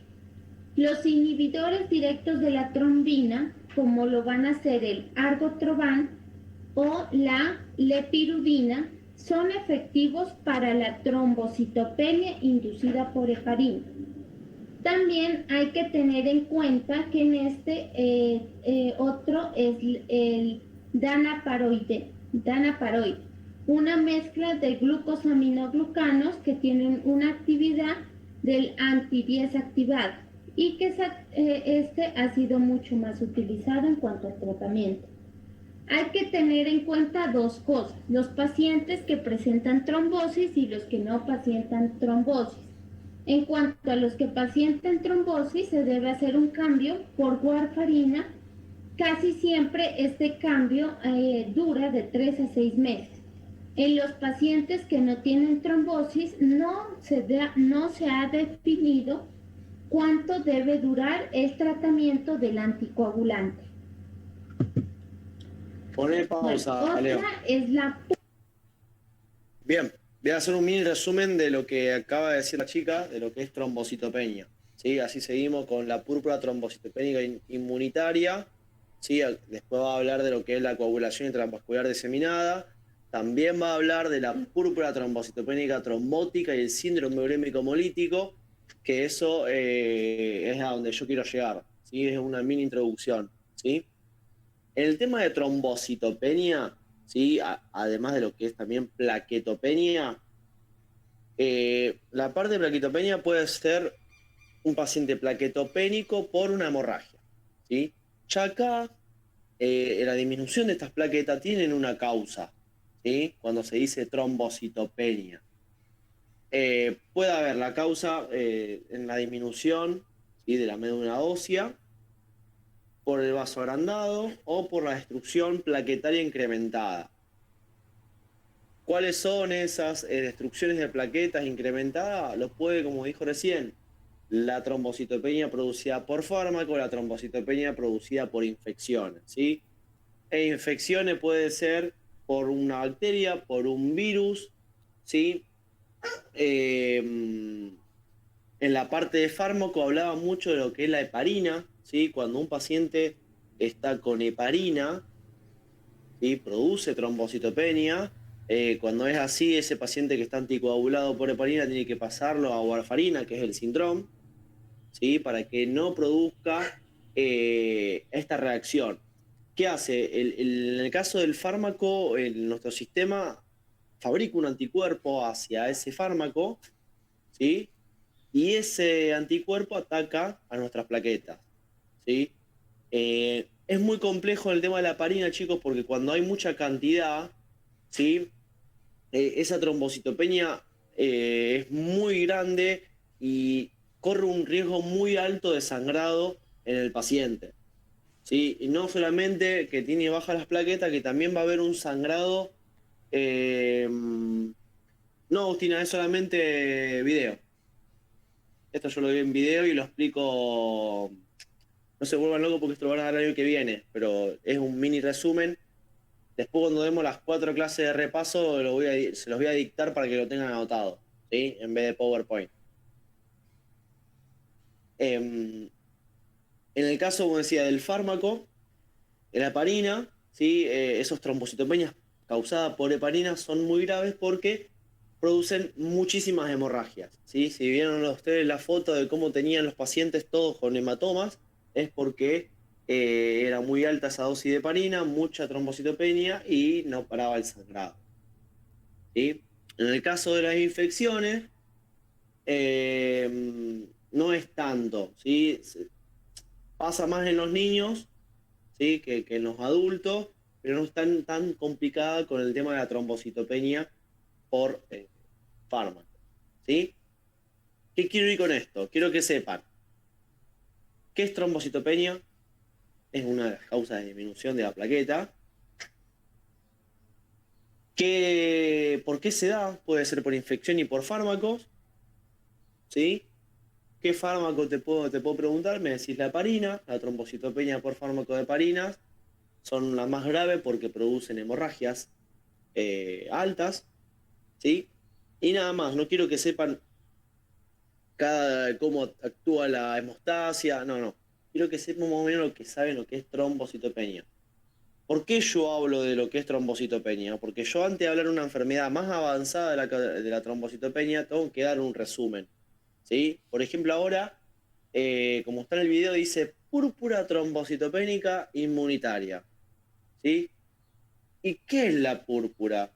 Los inhibidores directos de la trombina, como lo van a ser el argotroban o la lepirudina, son efectivos para la trombocitopenia inducida por heparina. También hay que tener en cuenta que en este otro es el danaparoide, una mezcla de glucosaminoglucanos que tienen una actividad del anti-10 activado y que este ha sido mucho más utilizado en cuanto al tratamiento. Hay que tener en cuenta dos cosas: los pacientes que presentan trombosis y los que no presentan trombosis. En cuanto a los que pacientan trombosis, se debe hacer un cambio por warfarina. Casi siempre este cambio dura de 3 a 6 meses. En los pacientes que no tienen trombosis no se ha definido cuánto debe durar el tratamiento del anticoagulante. Poné pausa, Bueno, Leo. otra es la... Bien, voy a hacer un mini resumen de lo que acaba de decir la chica, de lo que es trombocitopenia. ¿Sí? Así seguimos con la púrpura trombocitopénica inmunitaria. ¿Sí? Después va a hablar de lo que es la coagulación intravascular diseminada. También va a hablar de la púrpura trombocitopénica trombótica y el síndrome urémico hemolítico, que eso es a donde yo quiero llegar. ¿Sí? Es una mini introducción. ¿Sí? En el tema de trombocitopenia, ¿sí? Además de lo que es también plaquetopenia, la parte de plaquetopenia puede ser un paciente plaquetopénico por una hemorragia. ¿Sí? Ya acá, la disminución de estas plaquetas tienen una causa, ¿sí? Cuando se dice trombocitopenia. Puede haber la causa en la disminución, ¿sí? De la médula ósea, por el vaso agrandado o por la destrucción plaquetaria incrementada. ¿Cuáles son esas destrucciones de plaquetas incrementadas? Los puede, como dijo recién, la trombocitopenia producida por fármaco, la trombocitopenia producida por infecciones, ¿sí? E infecciones puede ser por una bacteria, por un virus, ¿sí? En la parte de fármaco hablaba mucho de lo que es la heparina, ¿sí? Cuando un paciente está con heparina, ¿sí? Produce trombocitopenia. Cuando es así, ese paciente que está anticoagulado por heparina tiene que pasarlo a warfarina, que es el síndrome, ¿sí? Para que no produzca esta reacción. ¿Qué hace? En el caso del fármaco, nuestro sistema fabrica un anticuerpo hacia ese fármaco, ¿sí? Y ese anticuerpo ataca a nuestras plaquetas, ¿sí? Es muy complejo el tema de la heparina, chicos, porque cuando hay mucha cantidad, ¿sí? Esa trombocitopenia es muy grande y corre un riesgo muy alto de sangrado en el paciente, ¿sí? Y no solamente que tiene bajas las plaquetas, que también va a haber un sangrado. No, Agustina, es solamente video. Esto yo lo vi en video y lo explico. No se vuelvan locos porque esto lo van a dar el año que viene, pero es un mini resumen. Después, cuando demos las 4 clases de repaso, se los voy a dictar para que lo tengan anotado, ¿sí? En vez de PowerPoint. En el caso, como decía, del fármaco, la heparina, ¿sí? Esos trombocitopenias causadas por heparina son muy graves porque producen muchísimas hemorragias, ¿sí? Si vieron ustedes la foto de cómo tenían los pacientes todos con hematomas, es porque era muy alta esa dosis de heparina, mucha trombocitopenia y no paraba el sangrado, ¿sí? En el caso de las infecciones, no es tanto, ¿sí? Pasa más en los niños, ¿sí? que en los adultos, pero no es tan complicada con el tema de la trombocitopenia por fármaco, ¿sí? ¿Qué quiero ir con esto? Quiero que sepan qué es trombocitopenia, es una de las causas de disminución de la plaqueta. ¿Por qué se da? Puede ser por infección y por fármacos. ¿Sí? ¿Qué fármaco te puedo preguntar? Me decís la heparina, la trombocitopenia por fármaco de heparinas. Son las más graves porque producen hemorragias altas. ¿Sí? Y nada más, no quiero que sepan cómo actúa la hemostasia. No. Quiero que sepan más o menos lo que saben lo que es trombocitopenia. ¿Por qué yo hablo de lo que es trombocitopenia? Porque yo antes de hablar de una enfermedad más avanzada de la trombocitopenia, tengo que dar un resumen. ¿Sí? Por ejemplo, ahora, como está en el video, dice púrpura trombocitopénica inmunitaria. ¿Sí? ¿Y qué es la púrpura?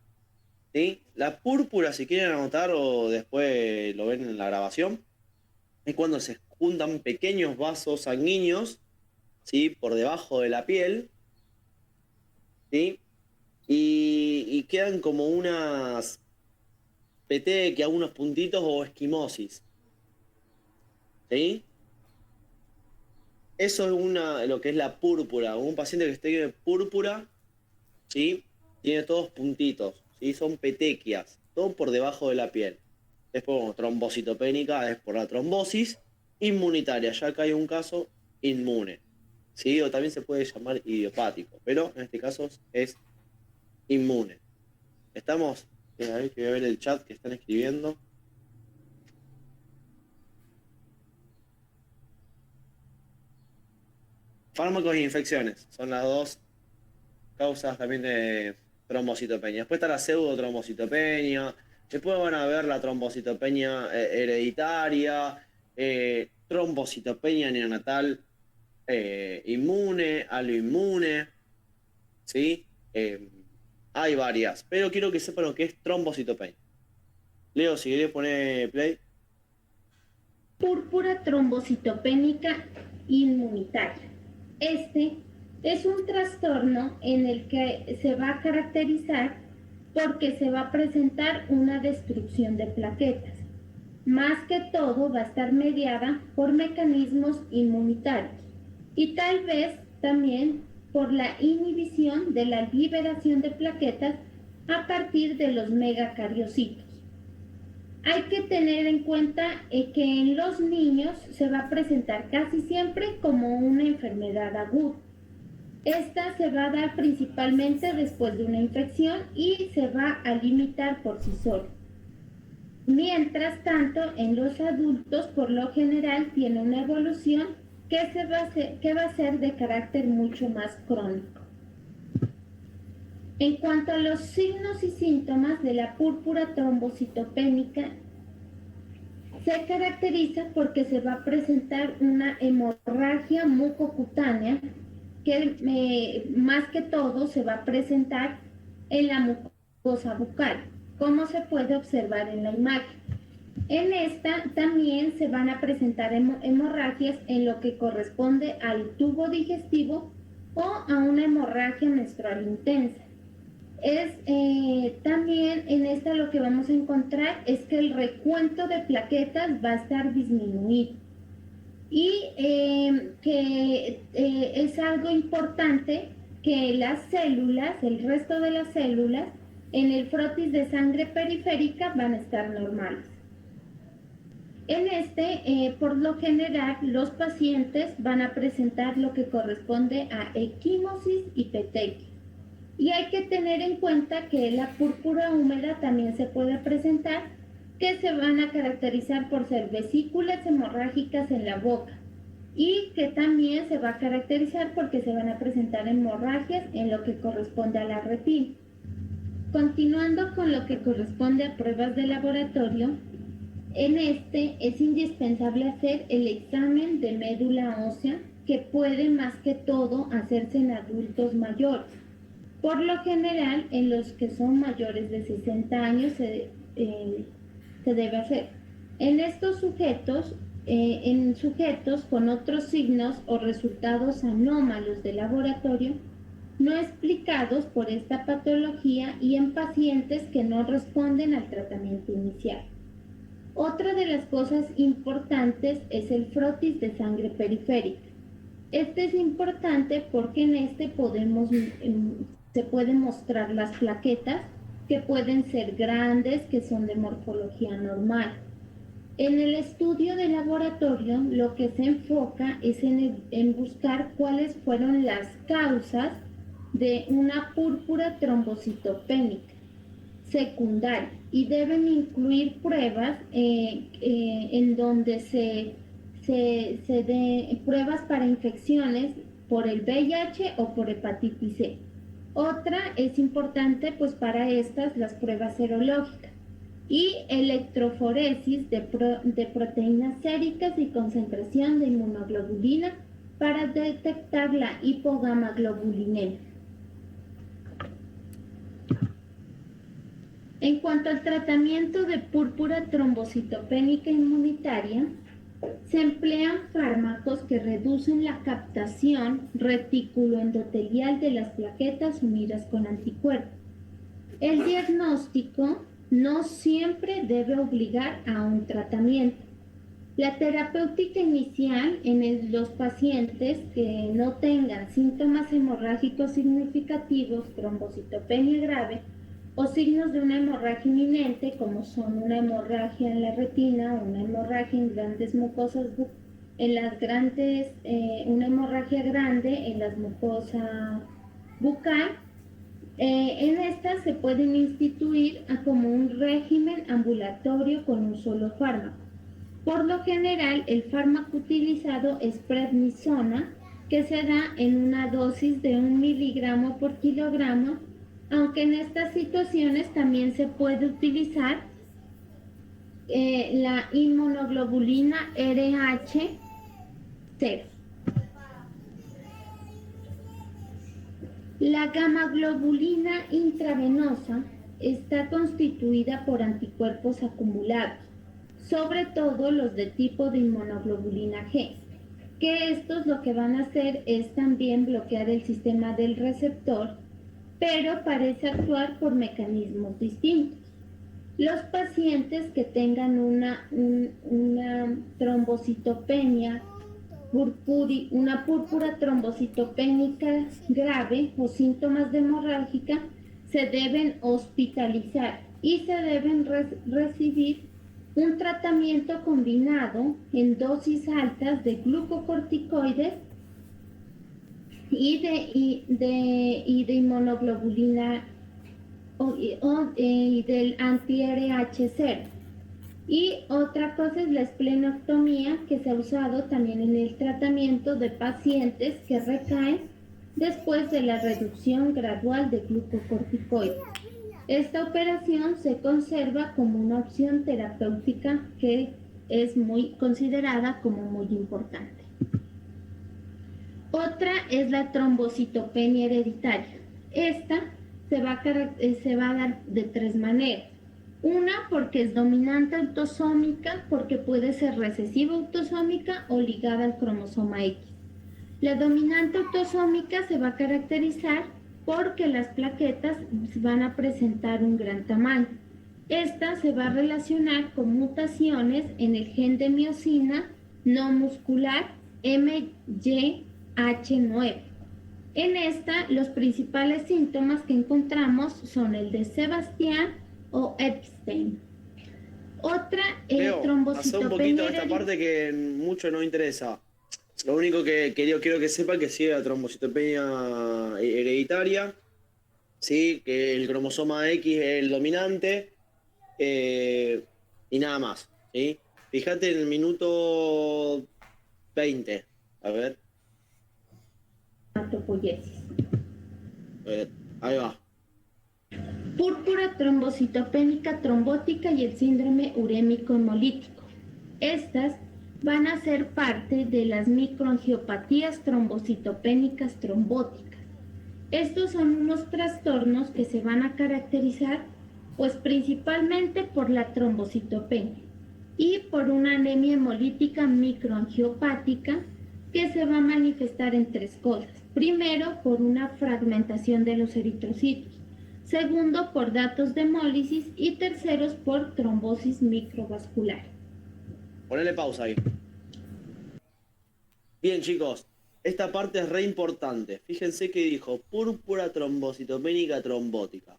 ¿Sí? La púrpura, si quieren anotar o después lo ven en la grabación, es cuando se juntan pequeños vasos sanguíneos, ¿sí? Por debajo de la piel, ¿sí? Y quedan como unas petequias, unos puntitos o esquimosis. ¿Sí? Eso es lo que es la púrpura. Un paciente que esté de púrpura, ¿sí? Tiene todos puntitos, ¿sí? Son petequias, todo por debajo de la piel. Después, bueno, trombocitopénica es por la trombosis. Inmunitaria, ya que hay un caso inmune, ¿sí? O también se puede llamar idiopático, pero en este caso es inmune. Estamos, a ver, que voy a ver el chat que están escribiendo. Fármacos e infecciones son las dos causas también de trombocitopenia. Después está la pseudotrombocitopenia. Después van a ver la trombocitopenia hereditaria, trombocitopenia neonatal inmune, aloinmune, ¿sí? Hay varias, pero quiero que sepan lo que es trombocitopenia. Leo, si querés poner play. Púrpura trombocitopénica inmunitaria. Este es un trastorno en el que se va a caracterizar porque se va a presentar una destrucción de plaquetas. Más que todo va a estar mediada por mecanismos inmunitarios y tal vez también por la inhibición de la liberación de plaquetas a partir de los megacariocitos. Hay que tener en cuenta que en los niños se va a presentar casi siempre como una enfermedad aguda. Esta se va a dar principalmente después de una infección y se va a limitar por sí solo. Mientras tanto, en los adultos, por lo general, tiene una evolución que va a ser de carácter mucho más crónico. En cuanto a los signos y síntomas de la púrpura trombocitopénica, se caracteriza porque se va a presentar una hemorragia mucocutánea que más que todo se va a presentar en la mucosa bucal, como se puede observar en la imagen. En esta también se van a presentar hemorragias en lo que corresponde al tubo digestivo o a una hemorragia menstrual intensa. También en esta lo que vamos a encontrar es que el recuento de plaquetas va a estar disminuido y es algo importante que las células, el resto de las células en el frotis de sangre periférica van a estar normales. En por lo general, los pacientes van a presentar lo que corresponde a equimosis y petequia. Y hay que tener en cuenta que la púrpura húmeda también se puede presentar, que se van a caracterizar por ser vesículas hemorrágicas en la boca y que también se va a caracterizar porque se van a presentar hemorragias en lo que corresponde a la retina. Continuando con lo que corresponde a pruebas de laboratorio, en es indispensable hacer el examen de médula ósea, que puede más que todo hacerse en adultos mayores. Por lo general, en los que son mayores de 60 años se debe hacer. En estos sujetos, en sujetos con otros signos o resultados anómalos de laboratorio, no explicados por esta patología y en pacientes que no responden al tratamiento inicial. Otra de las cosas importantes es el frotis de sangre periférica. Este es importante porque en este se pueden mostrar las plaquetas que pueden ser grandes, que son de morfología normal. En el estudio de laboratorio lo que se enfoca es en buscar cuáles fueron las causas de una púrpura trombocitopénica secundaria y deben incluir pruebas en donde se den pruebas para infecciones por el VIH o por hepatitis C. Otra es importante pues para estas las pruebas serológicas y electroforesis de proteínas séricas y concentración de inmunoglobulina para detectar la hipogamaglobulinemia. En cuanto al tratamiento de púrpura trombocitopénica inmunitaria, se emplean fármacos que reducen la captación reticuloendotelial de las plaquetas unidas con anticuerpos. El diagnóstico no siempre debe obligar a un tratamiento. La terapéutica inicial en los pacientes que no tengan síntomas hemorrágicos significativos, trombocitopenia grave, o signos de una hemorragia inminente, como son una hemorragia en la retina, una hemorragia en grandes mucosas, una hemorragia grande en las mucosas bucal. En estas se pueden instituir como un régimen ambulatorio con un solo fármaco. Por lo general, el fármaco utilizado es prednisona, que se da en una dosis de 1 miligramo por kilogramo, aunque en estas situaciones también se puede utilizar la inmunoglobulina RH0. La gamaglobulina intravenosa está constituida por anticuerpos acumulados, sobre todo los de tipo de inmunoglobulina G, que estos lo que van a hacer es también bloquear el sistema del receptor, pero parece actuar por mecanismos distintos. Los pacientes que tengan una trombocitopenia, una púrpura trombocitopénica grave o síntomas de hemorrágica se deben hospitalizar y se deben recibir un tratamiento combinado en dosis altas de glucocorticoides y de inmunoglobulina y del anti-RH0. Y otra cosa es la esplenectomía, que se ha usado también en el tratamiento de pacientes que recaen después de la reducción gradual de glucocorticoides. Esta operación se conserva como una opción terapéutica que es muy considerada como muy importante. Otra es la trombocitopenia hereditaria. Esta se va a dar de tres maneras. Una, porque es dominante autosómica, porque puede ser recesiva autosómica o ligada al cromosoma X. La dominante autosómica se va a caracterizar porque las plaquetas van a presentar un gran tamaño. Esta se va a relacionar con mutaciones en el gen de miosina no muscular MYH9. En esta, los principales síntomas que encontramos son el de Sebastián o Epstein. Otra es trombocitopenia. Haz un poquito de esta parte que mucho no interesa. Lo único que quiero que sepan que sigue la trombocitopenia hereditaria, ¿sí? Que el cromosoma X es el dominante y nada más, ¿sí? Fíjate en el minuto 20, a ver. Ahí va. Púrpura trombocitopénica trombótica y el síndrome urémico hemolítico. Estas van a ser parte de las microangiopatías trombocitopénicas trombóticas. Estos son unos trastornos que se van a caracterizar pues principalmente por la trombocitopenia y por una anemia hemolítica microangiopática que se va a manifestar en tres cosas. Primero, por una fragmentación de los eritrocitos. segundo por datos de hemólisis y terceros por trombosis microvascular. Ponele pausa ahí. Bien, chicos, esta parte es re importante. Fíjense que dijo púrpura trombocitopénica trombótica.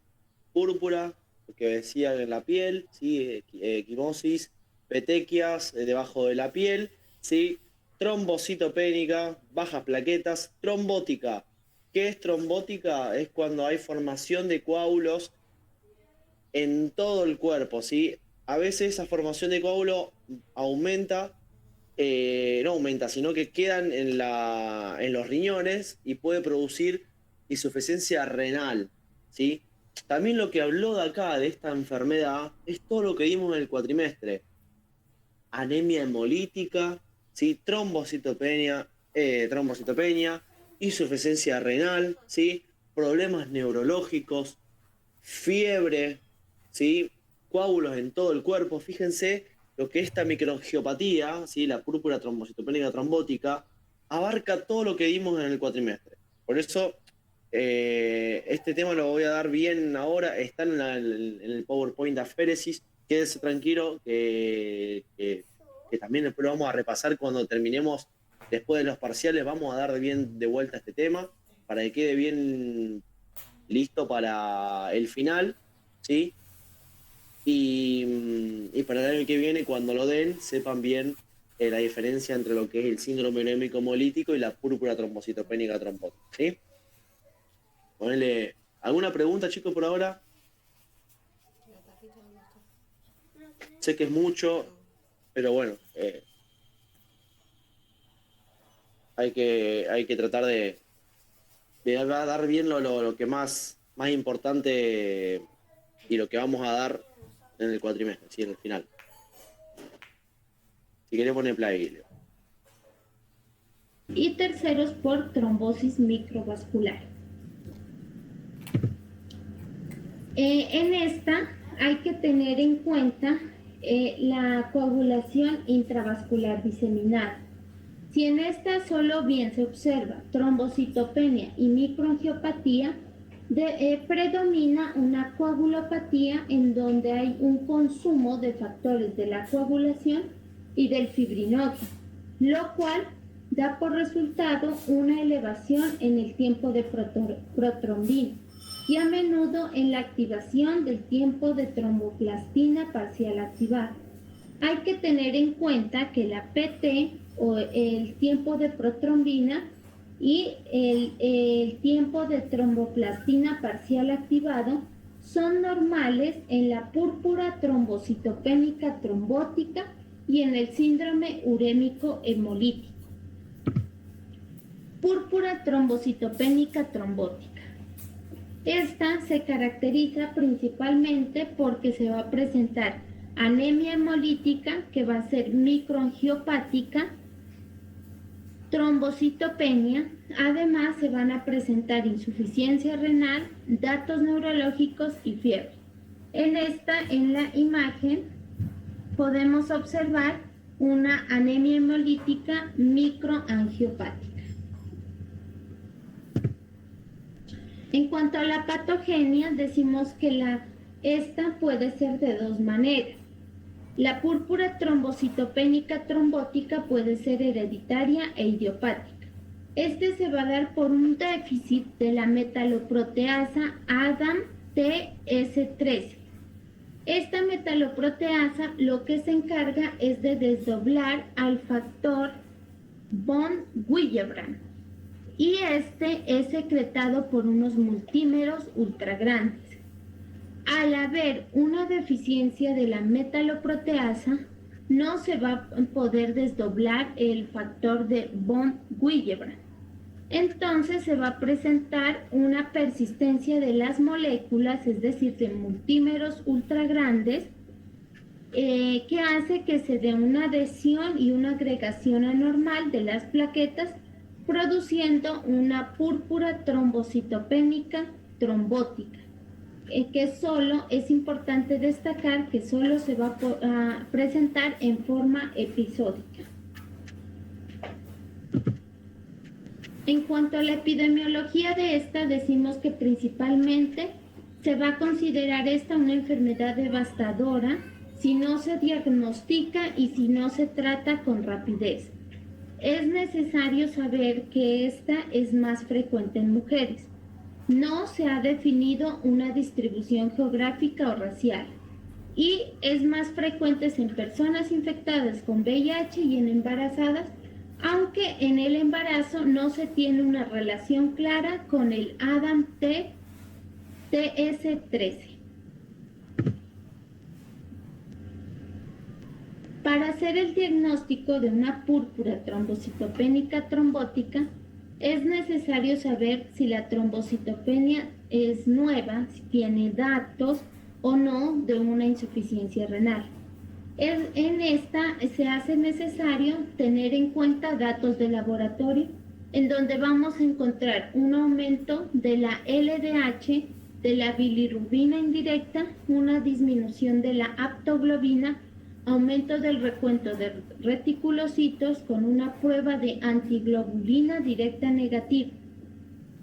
Púrpura, que decía en la piel, ¿sí? Equimosis, petequias debajo de la piel, ¿sí? Trombocitopénica, bajas plaquetas, trombótica. ¿Qué es trombótica? Es cuando hay formación de coágulos en todo el cuerpo, ¿sí? A veces esa formación de coágulo aumenta, no aumenta, sino que quedan en los riñones y puede producir insuficiencia renal, ¿sí? También lo que habló de acá, de esta enfermedad, es todo lo que vimos en el cuatrimestre. Anemia hemolítica, ¿sí? Trombocitopenia, insuficiencia renal, ¿sí? Problemas neurológicos, fiebre, ¿sí? Coágulos en todo el cuerpo. Fíjense lo que esta microangiopatía, ¿sí? La púrpura trombocitopénica trombótica, abarca todo lo que vimos en el cuatrimestre. Por eso, este tema lo voy a dar bien ahora. Está en el PowerPoint de aféresis. Quédese tranquilo que también después lo vamos a repasar cuando terminemos. Después de los parciales vamos a dar bien de vuelta este tema para que quede bien listo para el final, ¿sí? Y para el año que viene, cuando lo den, sepan bien la diferencia entre lo que es el síndrome urémico hemolítico y la púrpura trombocitopénica trombótica, ¿sí? Ponele, ¿alguna pregunta, chicos, por ahora? Sé que es mucho, pero bueno, hay que tratar de dar bien lo que más importante y lo que vamos a dar en el cuatrimestre, ¿sí? En el final. Si querés poner play, Leo. Y terceros por trombosis microvascular. En esta hay que tener en cuenta la coagulación intravascular diseminada. Si en esta solo bien se observa trombocitopenia y microangiopatía, predomina una coagulopatía en donde hay un consumo de factores de la coagulación y del fibrinógeno, lo cual da por resultado una elevación en el tiempo de protrombina y a menudo en la activación del tiempo de tromboplastina parcial activada. Hay que tener en cuenta que la PT o el tiempo de protrombina y el tiempo de tromboplastina parcial activado son normales en la púrpura trombocitopénica trombótica y en el síndrome urémico hemolítico. Púrpura trombocitopénica trombótica. Esta se caracteriza principalmente porque se va a presentar anemia hemolítica, que va a ser microangiopática, trombocitopenia. Además se van a presentar insuficiencia renal, datos neurológicos y fiebre. En la imagen podemos observar una anemia hemolítica microangiopática. En cuanto a la patogenia, decimos que esta puede ser de dos maneras. La púrpura trombocitopénica trombótica puede ser hereditaria e idiopática. Este se va a dar por un déficit de la metaloproteasa ADAM-TS13. Esta metaloproteasa lo que se encarga es de desdoblar al factor von Willebrand y este es secretado por unos multímeros ultragrandes. Al haber una deficiencia de la metaloproteasa, no se va a poder desdoblar el factor de von Willebrand. Entonces se va a presentar una persistencia de las moléculas, es decir, de multímeros ultragrandes, que hace que se dé una adhesión y una agregación anormal de las plaquetas, produciendo una púrpura trombocitopénica trombótica, que solo es importante destacar que solo se va a presentar en forma episódica. En cuanto a la epidemiología de esta, decimos que principalmente se va a considerar esta una enfermedad devastadora si no se diagnostica y si no se trata con rapidez. Es necesario saber que esta es más frecuente en mujeres. No se ha definido una distribución geográfica o racial y es más frecuente en personas infectadas con VIH y en embarazadas, aunque en el embarazo no se tiene una relación clara con el ADAM-TS13. Para hacer el diagnóstico de una púrpura trombocitopénica trombótica, es necesario saber si la trombocitopenia es nueva, si tiene datos o no de una insuficiencia renal. En esta se hace necesario tener en cuenta datos de laboratorio, en donde vamos a encontrar un aumento de la LDH, de la bilirrubina indirecta, una disminución de la aptoglobina, aumento del recuento de reticulocitos con una prueba de antiglobulina directa negativa,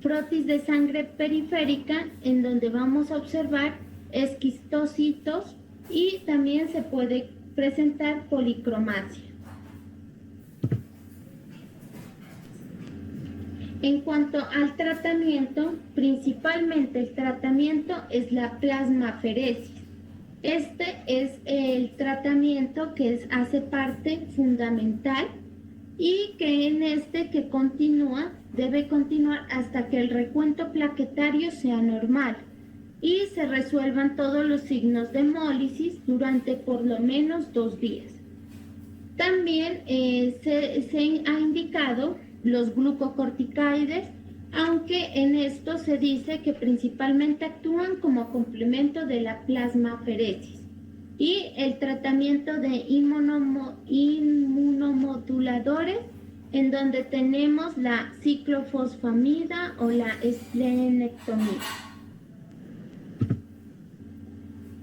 frotis de sangre periférica, en donde vamos a observar esquistocitos y también se puede presentar policromasia. En cuanto al tratamiento, principalmente el tratamiento es la plasmaferesis. Este es el tratamiento que hace parte fundamental y que en este que debe continuar hasta que el recuento plaquetario sea normal y se resuelvan todos los signos de hemólisis durante por lo menos 2 días. También se ha indicado los glucocorticoides, aunque en esto se dice que principalmente actúan como complemento de la plasmaferesis, y el tratamiento de inmunomoduladores, en donde tenemos la ciclofosfamida o la esplenectomida.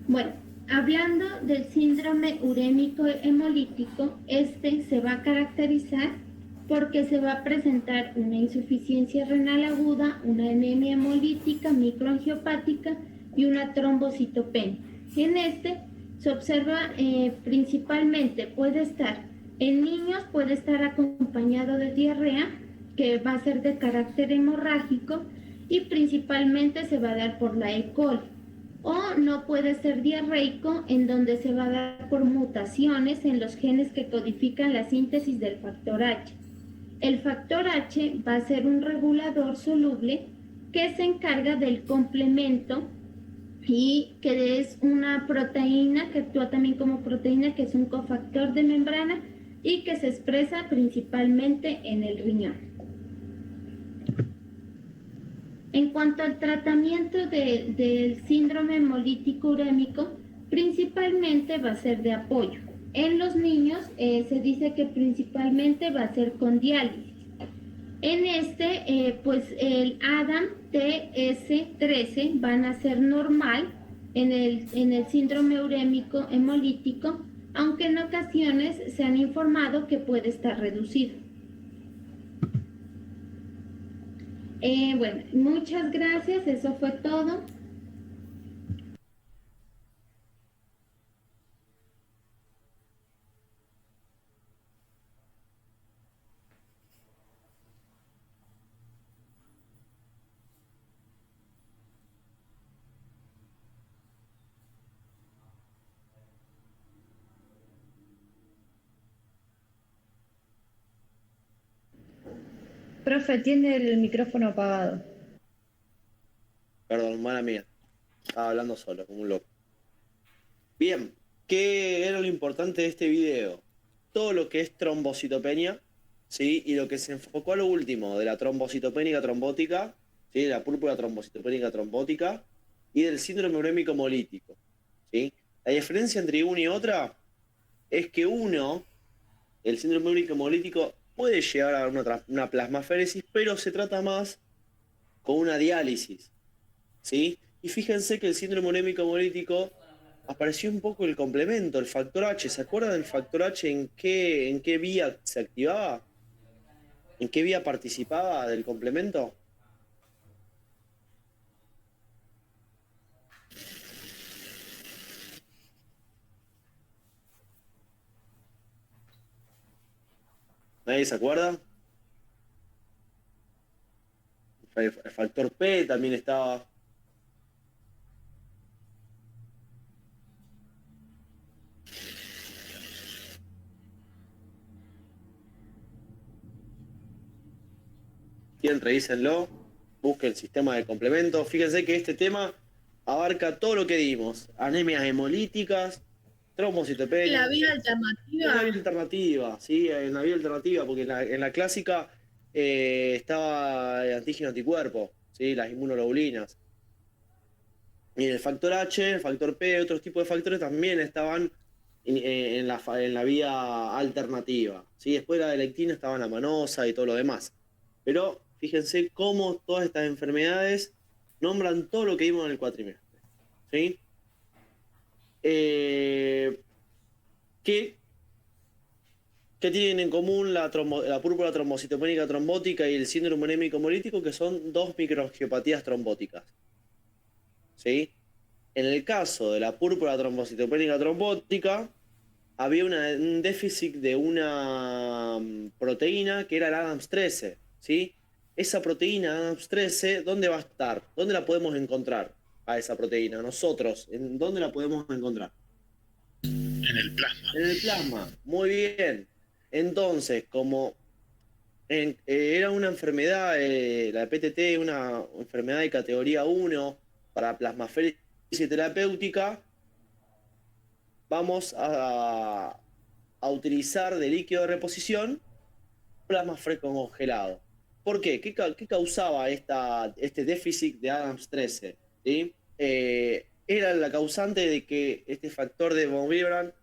Bueno, hablando del síndrome urémico hemolítico, este se va a caracterizar porque se va a presentar una insuficiencia renal aguda, una anemia hemolítica microangiopática y una trombocitopenia. En este se observa principalmente, en niños puede estar acompañado de diarrea, que va a ser de carácter hemorrágico y principalmente se va a dar por la E. coli. O no puede ser diarreico, en donde se va a dar por mutaciones en los genes que codifican la síntesis del factor H. El factor H va a ser un regulador soluble que se encarga del complemento y que es una proteína que actúa también como proteína, que es un cofactor de membrana y que se expresa principalmente en el riñón. En cuanto al tratamiento del síndrome hemolítico urémico, principalmente va a ser de apoyo. En los niños se dice que principalmente va a ser con diálisis. En pues el ADAM-TS13 van a ser normal en el síndrome urémico hemolítico, aunque en ocasiones se han informado que puede estar reducido. Bueno, muchas gracias, eso fue todo. Profe, tiene el micrófono apagado. Perdón, mala mía. Estaba hablando solo, como un loco. Bien, ¿qué era lo importante de este video? Todo lo que es trombocitopenia, ¿sí? Y lo que se enfocó a lo último, de la trombocitopénica trombótica, ¿sí? De la púrpura trombocitopénica trombótica y del síndrome urémico hemolítico, ¿sí? La diferencia entre una y otra es que el síndrome urémico hemolítico, puede llegar a una plasmaféresis, pero se trata más con una diálisis, ¿sí? Y fíjense que el síndrome urémico hemolítico apareció un poco el complemento, el factor H. ¿Se acuerdan del factor H en qué vía se activaba? ¿En qué vía participaba del complemento? ¿Nadie se acuerda? El factor P también estaba. Bien, revísenlo, busquen el sistema de complementos. Fíjense que este tema abarca todo lo que dimos: anemias hemolíticas, trombocitopenia. La vía Es la alternativa. vía alternativa, ¿sí? En la vía alternativa, porque en la clásica estaba el antígeno anticuerpo, ¿sí? Las inmunoglobulinas. Y el factor H, el factor P, otros tipos de factores también estaban en la vía alternativa, ¿sí? Después de la lectina estaba la manosa y todo lo demás. Pero fíjense cómo todas estas enfermedades nombran todo lo que vimos en el cuatrimestre, ¿sí? ¿Qué tienen en común la púrpura trombocitopénica trombótica y el síndrome anémico hemolítico? Que son dos microangiopatías trombóticas, ¿sí? En el caso de la púrpura trombocitopénica trombótica, había un déficit de una proteína que era el ADAMS13, ¿sí? Esa proteína ADAMS13, ¿dónde va a estar? ¿Dónde la podemos encontrar a esa proteína? Nosotros, ¿en dónde la podemos encontrar? En el plasma. En el plasma, muy bien. Entonces, como era una enfermedad, la PTT, una enfermedad de categoría 1 para plasmaféresis terapéutica, vamos a utilizar de líquido de reposición plasma fresco congelado. ¿Por qué? ¿Qué causaba este déficit de ADAMS13? ¿Sí? Era la causante de que este factor de von Willebrand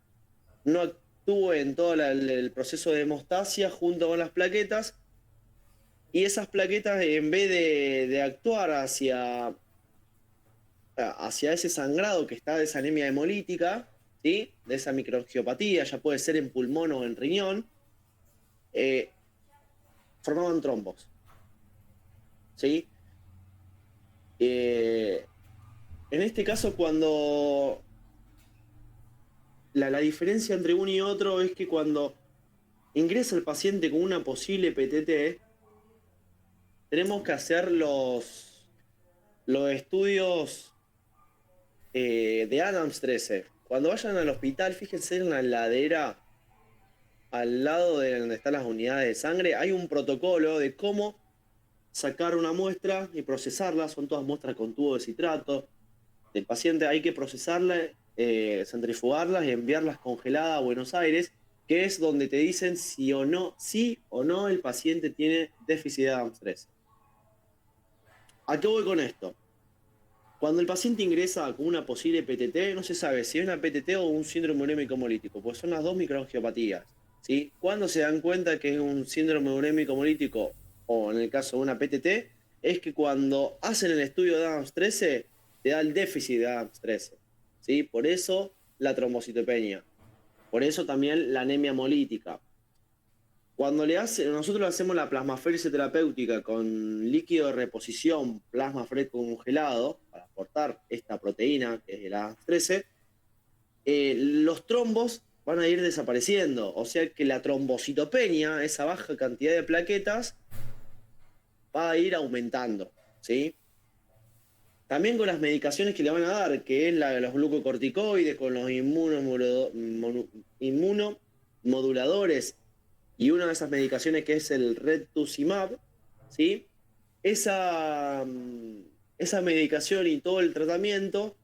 no actúe en todo el proceso de hemostasia junto con las plaquetas, y esas plaquetas, en vez de actuar hacia ese sangrado que está de esa anemia hemolítica, ¿sí? De esa microangiopatía, ya puede ser en pulmón o en riñón, formaban trombos, ¿sí? En este caso, cuando la diferencia entre uno y otro es que cuando ingresa el paciente con una posible PTT, tenemos que hacer los estudios de ADAMS13. Cuando vayan al hospital, fíjense en la heladera, al lado de donde están las unidades de sangre, hay un protocolo de cómo sacar una muestra y procesarla. Son todas muestras con tubo de citrato del paciente. Hay que procesarla, centrifugarlas y enviarlas congeladas a Buenos Aires, que es donde te dicen sí o no el paciente tiene déficit de ADAMS13. ¿A qué voy con esto? Cuando el paciente ingresa con una posible PTT, no se sabe si es una PTT o un síndrome urémico hemolítico, pues son las dos microangiopatías, ¿sí? ¿Cuándo se dan cuenta que es un síndrome urémico hemolítico o en el caso de una PTT? Es que cuando hacen el estudio de ADAMS13, te da el déficit de ADAMS13, ¿sí? Por eso trombocitopenia, por eso también la anemia hemolítica. Cuando nosotros le hacemos la plasmaféresis terapéutica con líquido de reposición, plasma fresco congelado, para aportar esta proteína, que es el ADAMS13, los trombos van a ir desapareciendo. O sea que la trombocitopenia, esa baja cantidad de plaquetas, va a ir aumentando, ¿sí? También con las medicaciones que le van a dar, que es la de los glucocorticoides, con los inmunomoduladores, y una de esas medicaciones que es el rituximab, ¿sí? Esa medicación y todo el tratamiento,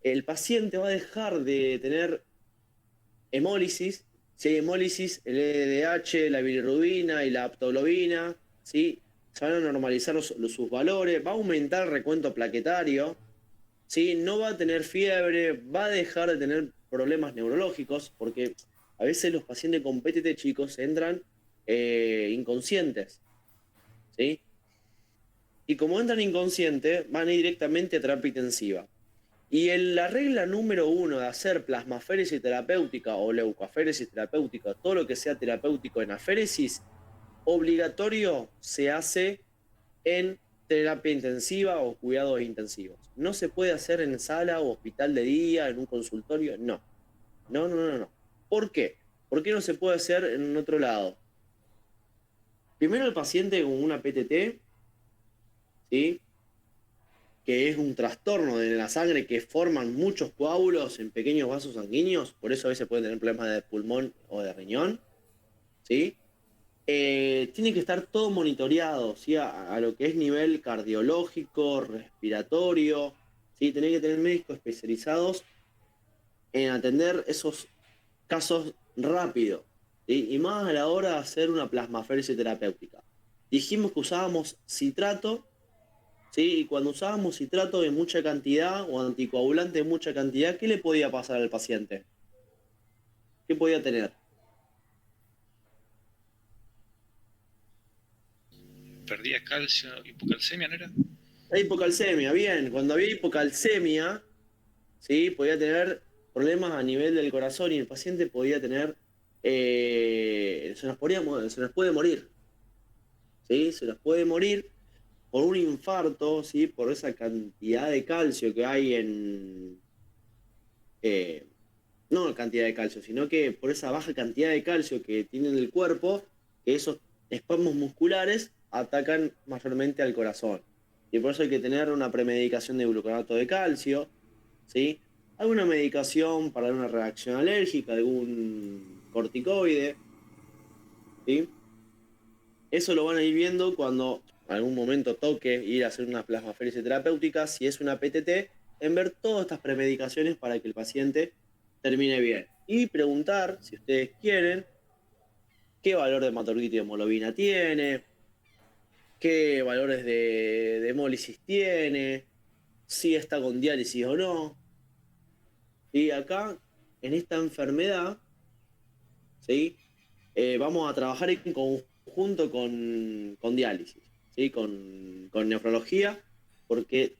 el paciente va a dejar de tener hemólisis. Si hay hemólisis, el LDH, la bilirrubina y la aptoglobina, ¿sí? Se van a normalizar sus valores, va a aumentar el recuento plaquetario, ¿sí? No va a tener fiebre, va a dejar de tener problemas neurológicos, porque a veces los pacientes con PTT, chicos, entran inconscientes, ¿sí? Y como entran inconscientes, van a ir directamente a terapia intensiva. Y la regla número 1 de hacer plasmaféresis terapéutica o leucoaféresis terapéutica, todo lo que sea terapéutico en aféresis, obligatorio se hace en terapia intensiva o cuidados intensivos. No se puede hacer en sala o hospital de día, en un consultorio, no. ¿Por qué? ¿Por qué no se puede hacer en otro lado? Primero el paciente con una PTT, ¿sí? Que es un trastorno de la sangre que forman muchos coágulos en pequeños vasos sanguíneos, por eso a veces pueden tener problemas de pulmón o de riñón, ¿sí? Tiene que estar todo monitoreado, ¿sí? A lo que es nivel cardiológico, respiratorio, ¿sí? Tiene que tener médicos especializados en atender esos casos rápido, ¿sí? Y más a la hora de hacer una plasmaféresis terapéutica. Dijimos que usábamos citrato, ¿sí? Y cuando usábamos citrato de mucha cantidad o anticoagulante de mucha cantidad, ¿qué le podía pasar al paciente? ¿Qué podía tener? Perdía calcio, hipocalcemia, ¿no era? La hipocalcemia, bien. Cuando había hipocalcemia, ¿sí? Podía tener problemas a nivel del corazón y el paciente podía tener, se nos puede morir, ¿sí? Se nos puede morir por un infarto, ¿sí? Por esa cantidad de calcio que hay en, no cantidad de calcio, sino que por esa baja cantidad de calcio que tiene en el cuerpo, que esos espasmos musculares atacan mayormente al corazón. Y por eso hay que tener una premedicación de gluconato de calcio, ¿sí? Alguna medicación para una reacción alérgica, algún corticoide, ¿sí? Eso lo van a ir viendo cuando en algún momento toque ir a hacer una plasmaféresis terapéutica, si es una PTT, en ver todas estas premedicaciones para que el paciente termine bien. Y preguntar, si ustedes quieren, qué valor de hematoritis de hemoglobina tiene, qué valores de hemólisis tiene, si está con diálisis o no. Y acá, en esta enfermedad, ¿sí? Vamos a trabajar en conjunto con diálisis, ¿sí? Con nefrología, porque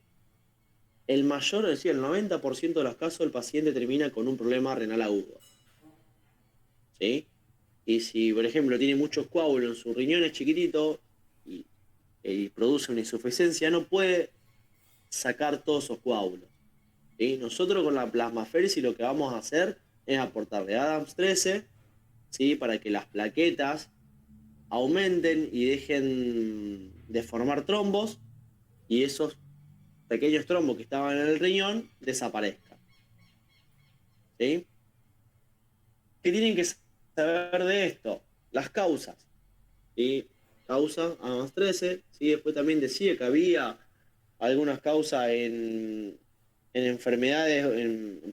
el mayor, es decir, el 90% de los casos el paciente termina con un problema renal agudo, ¿sí? Y si, por ejemplo, tiene muchos coágulos en sus riñones chiquititos y produce una insuficiencia, no puede sacar todos esos coágulos, ¿sí? Nosotros con la plasmaféresis lo que vamos a hacer es aportarle Adams 13, ¿sí? Para que las plaquetas aumenten y dejen de formar trombos y esos pequeños trombos que estaban en el riñón desaparezcan, ¿sí? ¿Qué tienen que saber de esto? Las causas, ¿sí? Causa Adams 13, ¿sí? Después también decía que había algunas causas en enfermedades,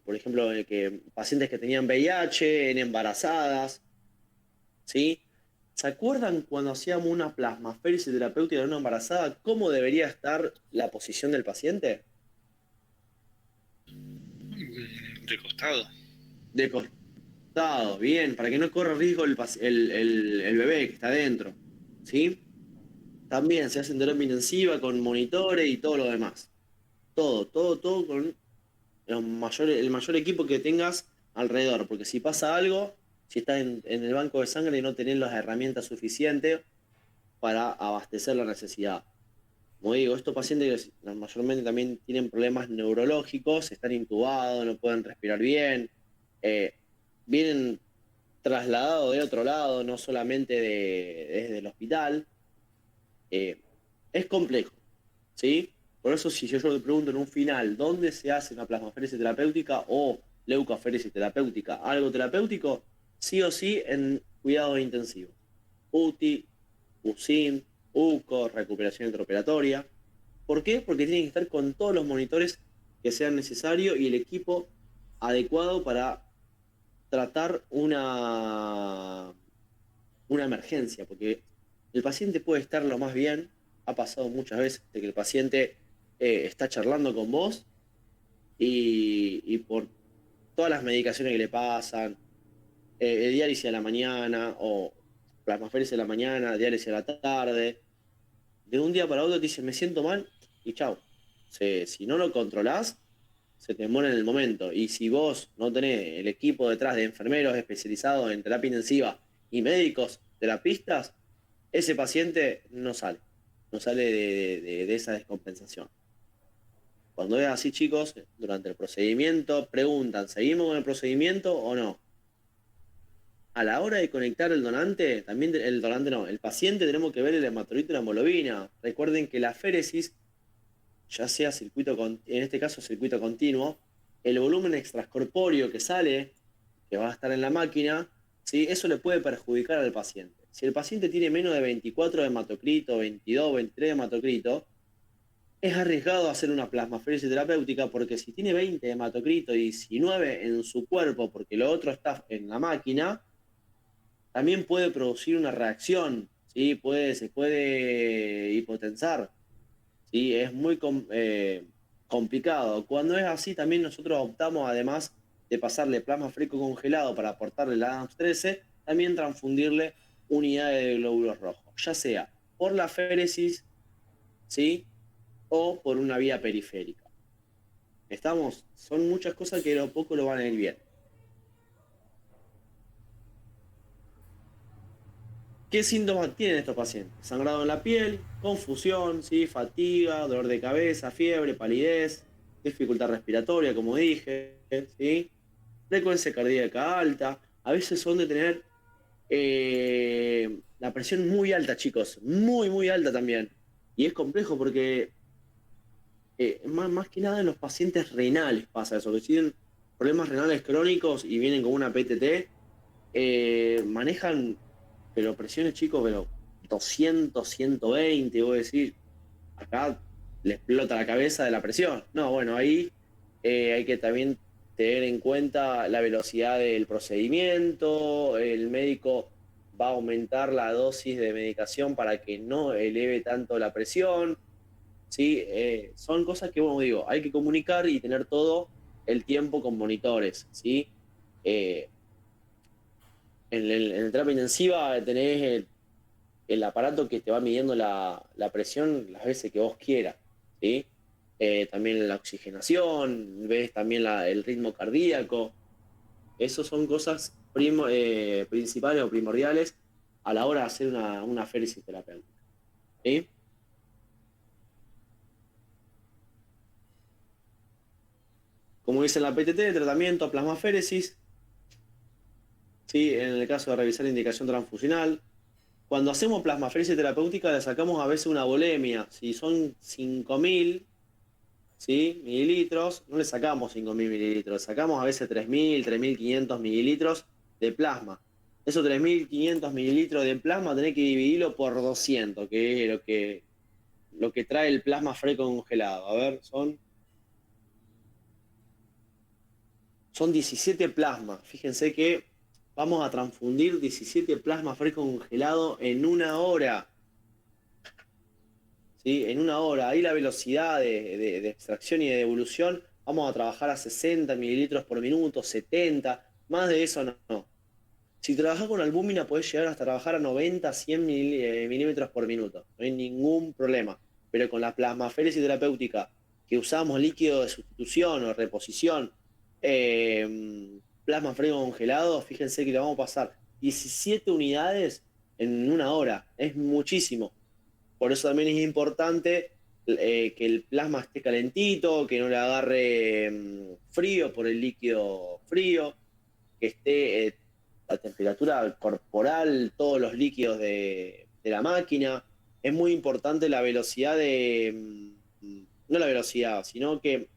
por ejemplo, que pacientes que tenían VIH, en embarazadas, ¿sí? ¿Se acuerdan cuando hacíamos una plasmaféresis terapéutica de una embarazada, cómo debería estar la posición del paciente? De costado. De costado, bien, para que no corra riesgo el bebé que está dentro, ¿sí? También se hace en terapia intensiva con monitores y todo lo demás. Todo con el mayor equipo que tengas alrededor, porque si pasa algo, si estás en el banco de sangre y no tenés las herramientas suficientes para abastecer la necesidad. Como digo, estos pacientes que mayormente también tienen problemas neurológicos, están intubados, no pueden respirar bien, vienen trasladados de otro lado, no solamente desde el hospital. Es complejo, ¿sí? Por eso si yo te pregunto en un final, ¿dónde se hace una plasmaféresis terapéutica o leucoféresis terapéutica? Algo terapéutico, sí o sí en cuidados intensivos. UTI, USIN, UCO, recuperación intraoperatoria. ¿Por qué? Porque tienen que estar con todos los monitores que sean necesarios y el equipo adecuado para tratar una emergencia, porque el paciente puede estar lo más bien, ha pasado muchas veces de que el paciente está charlando con vos y por todas las medicaciones que le pasan, diálisis a la mañana o plasmaféresis a la mañana, diálisis a la tarde, de un día para otro te dicen me siento mal y chau. Si no lo controlás, se te muere en el momento. Y si vos no tenés el equipo detrás de enfermeros especializados en terapia intensiva y médicos terapistas, ese paciente no sale de esa descompensación. Cuando es así, chicos, durante el procedimiento preguntan, ¿seguimos con el procedimiento o no? a la hora de conectar el donante, también el donante no, el paciente tenemos que ver el hematocrito y la hemoglobina. Recuerden que la féresis, ya sea en este caso circuito continuo, el volumen extracorpóreo que sale, que va a estar en la máquina, ¿sí? Eso le puede perjudicar al paciente. Si el paciente tiene menos de 24 de hematocrito, 22, 23 de hematocrito, es arriesgado hacer una plasmaféresis terapéutica porque si tiene 20 de hematocrito y 19 en su cuerpo porque lo otro está en la máquina, también puede producir una reacción, ¿sí? Se puede hipotensar, ¿sí? Es muy complicado. Cuando es así, también nosotros optamos, además de pasarle plasma fresco congelado para aportarle la ADAMS 13, también transfundirle unidades de glóbulos rojos, ya sea por la féresis, ¿sí? O por una vía periférica. ¿Estamos? Son muchas cosas que a poco lo van a ir bien. ¿Qué síntomas tienen estos pacientes? Sangrado en la piel, confusión, ¿sí? Fatiga, dolor de cabeza, fiebre, palidez, dificultad respiratoria, como dije, ¿sí? Frecuencia cardíaca alta. A veces son de tener la presión muy alta, chicos. Muy, muy alta también. Y es complejo porque más que nada en los pacientes renales pasa eso, que tienen problemas renales crónicos y vienen con una PTT, manejan, pero presiones, chicos, pero 200, 120, vos decís, acá le explota la cabeza de la presión. No, bueno, ahí hay que también tener en cuenta la velocidad del procedimiento, el médico va a aumentar la dosis de medicación para que no eleve tanto la presión, ¿sí? Son cosas que, bueno, digo, hay que comunicar y tener todo el tiempo con monitores, ¿sí? En la terapia intensiva tenés el aparato que te va midiendo la presión las veces que vos quieras, ¿sí? También la oxigenación, ves también el ritmo cardíaco. Esas son cosas principales o primordiales a la hora de hacer una féresis terapéutica, ¿sí? Como dice en la PTT, tratamiento plasmaféresis, ¿sí? En el caso de revisar la indicación transfusional. Cuando hacemos plasmaféresis terapéutica le sacamos a veces una volemia. Si son 5.000, ¿sí? mililitros, no le sacamos 5.000 mililitros, le sacamos a veces 3.000, 3.500 mililitros de plasma. Esos 3.500 mililitros de plasma tenés que dividirlo por 200, que es lo que trae el plasma fresco congelado. A ver, son 17 plasmas. Fíjense que vamos a transfundir 17 plasma fresco congelado en una hora. ¿Sí? En una hora. Ahí la velocidad de extracción y de devolución, vamos a trabajar a 60 mililitros por minuto, 70. Más de eso no. Si trabajas con albúmina, podés llegar hasta trabajar a 90, 100 milímetros por minuto. No hay ningún problema. Pero con la plasmaféresis terapéutica, que usamos líquido de sustitución o reposición, plasma fresco congelado, fíjense que le vamos a pasar 17 unidades en una hora. Es muchísimo. Por eso también es importante que el plasma esté calentito, que no le agarre frío por el líquido frío, que esté a temperatura corporal, todos los líquidos de la máquina. Es muy importante la velocidad no la velocidad, sino que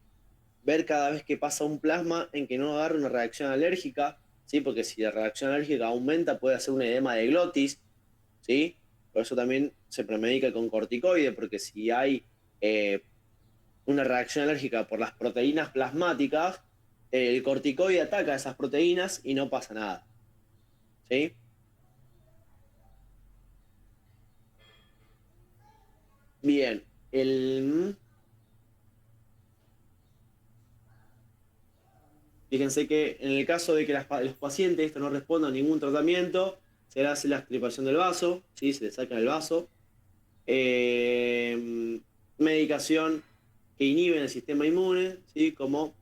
ver cada vez que pasa un plasma en que no agarre una reacción alérgica, ¿sí? Porque si la reacción alérgica aumenta puede hacer un edema de glotis, ¿sí? Por eso también se premedica con corticoide, porque si hay una reacción alérgica por las proteínas plasmáticas, el corticoide ataca a esas proteínas y no pasa nada, ¿sí? Bien, fíjense que en el caso de que los pacientes esto no respondan a ningún tratamiento, se le hace la extirpación del vaso, ¿sí? Se le saca el vaso. Medicación que inhiben el sistema inmune, ¿sí? Como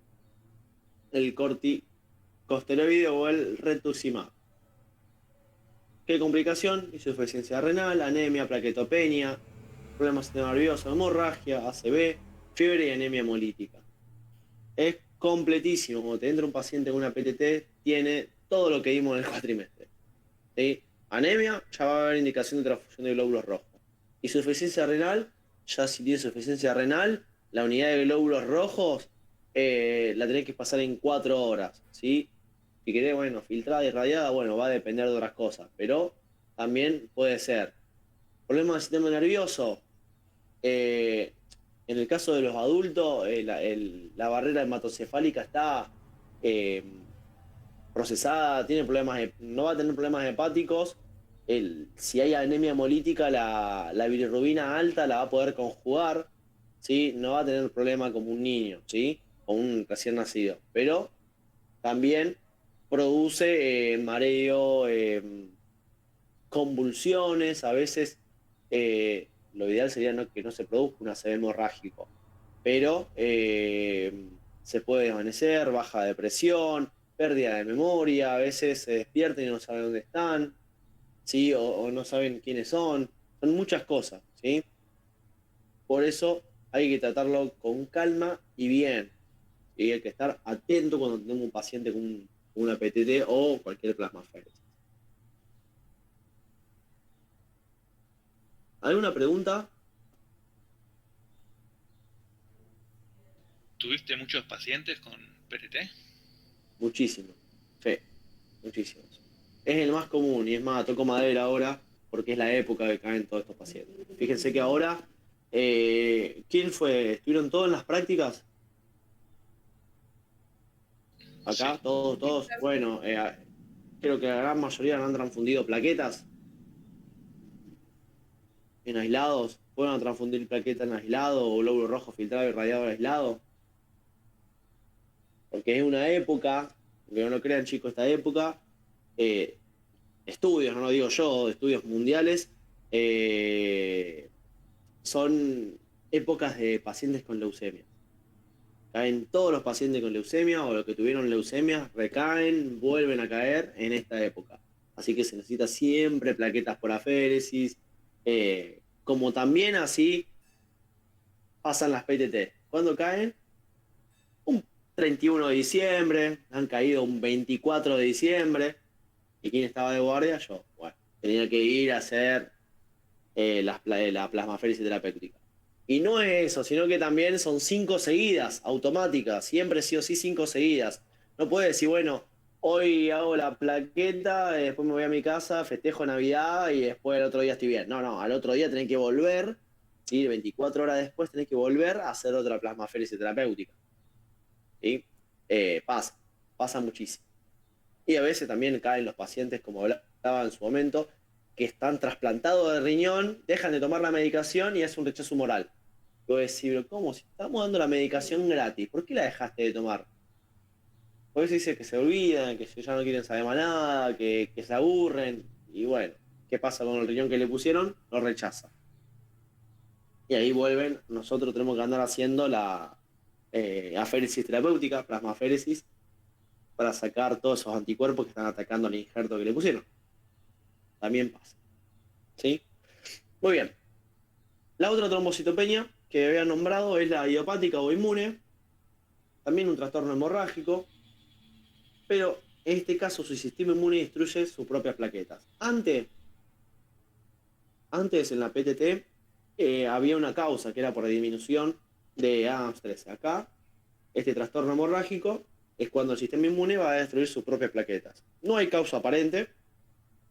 el corticosteroide o el rituximab. ¿Qué complicación? Insuficiencia renal, anemia, plaquetopenia, problemas del sistema nervioso, hemorragia, ACV, fiebre y anemia hemolítica. Es completísimo. Cuando te entra un paciente con una PTT, tiene todo lo que vimos en el cuatrimestre. ¿sí? Anemia, ya va a haber indicación de transfusión de glóbulos rojos. Insuficiencia renal, ya si tiene insuficiencia renal, la unidad de glóbulos rojos la tenés que pasar en 4 horas, ¿sí? Si querés, bueno, filtrada y irradiada, bueno, va a depender de otras cosas, pero también puede ser. Problema del sistema nervioso, en el caso de los adultos, la barrera hematocefálica está eh, procesada, tiene problemas, no va a tener problemas hepáticos. Si hay anemia hemolítica, la bilirrubina alta la va a poder conjugar, ¿sí? No va a tener problema como un niño, ¿sí? O un recién nacido. Pero también produce mareo, convulsiones, a veces lo ideal sería que no se produzca un ACV hemorrágico, pero se puede desvanecer, baja depresión, pérdida de memoria, a veces se despiertan y no saben dónde están, ¿sí? O no saben quiénes son muchas cosas, ¿sí? Por eso hay que tratarlo con calma y bien, y hay que estar atento cuando tenemos un paciente con una PTT o cualquier plasmaféresis. ¿Alguna pregunta? ¿Tuviste muchos pacientes con PTT? Muchísimos, sí, muchísimos. Es el más común y es más, toco madera ahora porque es la época que caen todos estos pacientes. Fíjense que ahora, ¿quién fue? ¿Estuvieron todos en las prácticas? Acá, Sí. todos. Bueno, creo que la gran mayoría han transfundido plaquetas en aislados. ¿Fueron a transfundir plaquetas en aislado o glóbulo rojo filtrado y radiado aislado? Porque es una época, que no lo crean chicos, esta época, estudios, no lo digo yo, estudios mundiales, son épocas de pacientes con leucemia. Caen todos los pacientes con leucemia o los que tuvieron leucemia, recaen, vuelven a caer en esta época. Así que se necesita siempre plaquetas por aféresis, como también así pasan las PTT. ¿Cuándo caen? Un 31 de diciembre, han caído un 24 de diciembre. ¿Y quién estaba de guardia? Yo. Bueno, tenía que ir a hacer la plasmaféresis terapéutica. Y no es eso, sino que también son 5 seguidas, automáticas, siempre sí o sí 5 seguidas. No puedes decir, bueno, hoy hago la plaqueta, después me voy a mi casa, festejo Navidad y después el otro día estoy bien. No, al otro día tenés que volver, ¿sí? 24 horas después tenés que volver a hacer otra plasmaféresis terapéutica. ¿Sí? Pasa muchísimo. Y a veces también caen los pacientes, como hablaba en su momento, que están trasplantados de riñón, dejan de tomar la medicación y es un rechazo humoral. Yo decir, ¿cómo? Si estamos dando la medicación gratis, ¿por qué la dejaste de tomar? Por eso dice que se olvidan, que ya no quieren saber más nada, que se aburren. Y bueno, ¿qué pasa con el riñón que le pusieron? Lo rechaza. Y ahí vuelven, nosotros tenemos que andar haciendo la aféresis terapéutica, plasmaféresis, para sacar todos esos anticuerpos que están atacando al injerto que le pusieron. También pasa. ¿Sí? Muy bien. La otra trombocitopenia que había nombrado es la idiopática o inmune. También un trastorno hemorrágico. Pero en este caso su sistema inmune destruye sus propias plaquetas. Antes en la PTT había una causa que era por disminución de ADAMS13. Acá, este trastorno hemorrágico es cuando el sistema inmune va a destruir sus propias plaquetas. No hay causa aparente,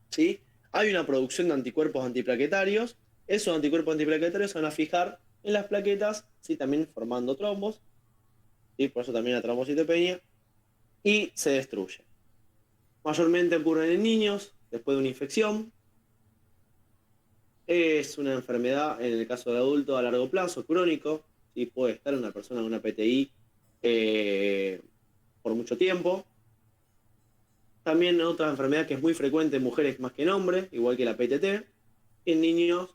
¿sí? Hay una producción de anticuerpos antiplaquetarios. Esos anticuerpos antiplaquetarios se van a fijar en las plaquetas, ¿sí? También formando trombos, ¿sí? Por eso también la trombocitopenia, y se destruye. Mayormente ocurren en niños, después de una infección. Es una enfermedad, en el caso de adulto, a largo plazo, crónico, ¿sí? Puede estar en una persona con una PTI por mucho tiempo. También otra enfermedad que es muy frecuente en mujeres más que en hombres, igual que la PTT, en niños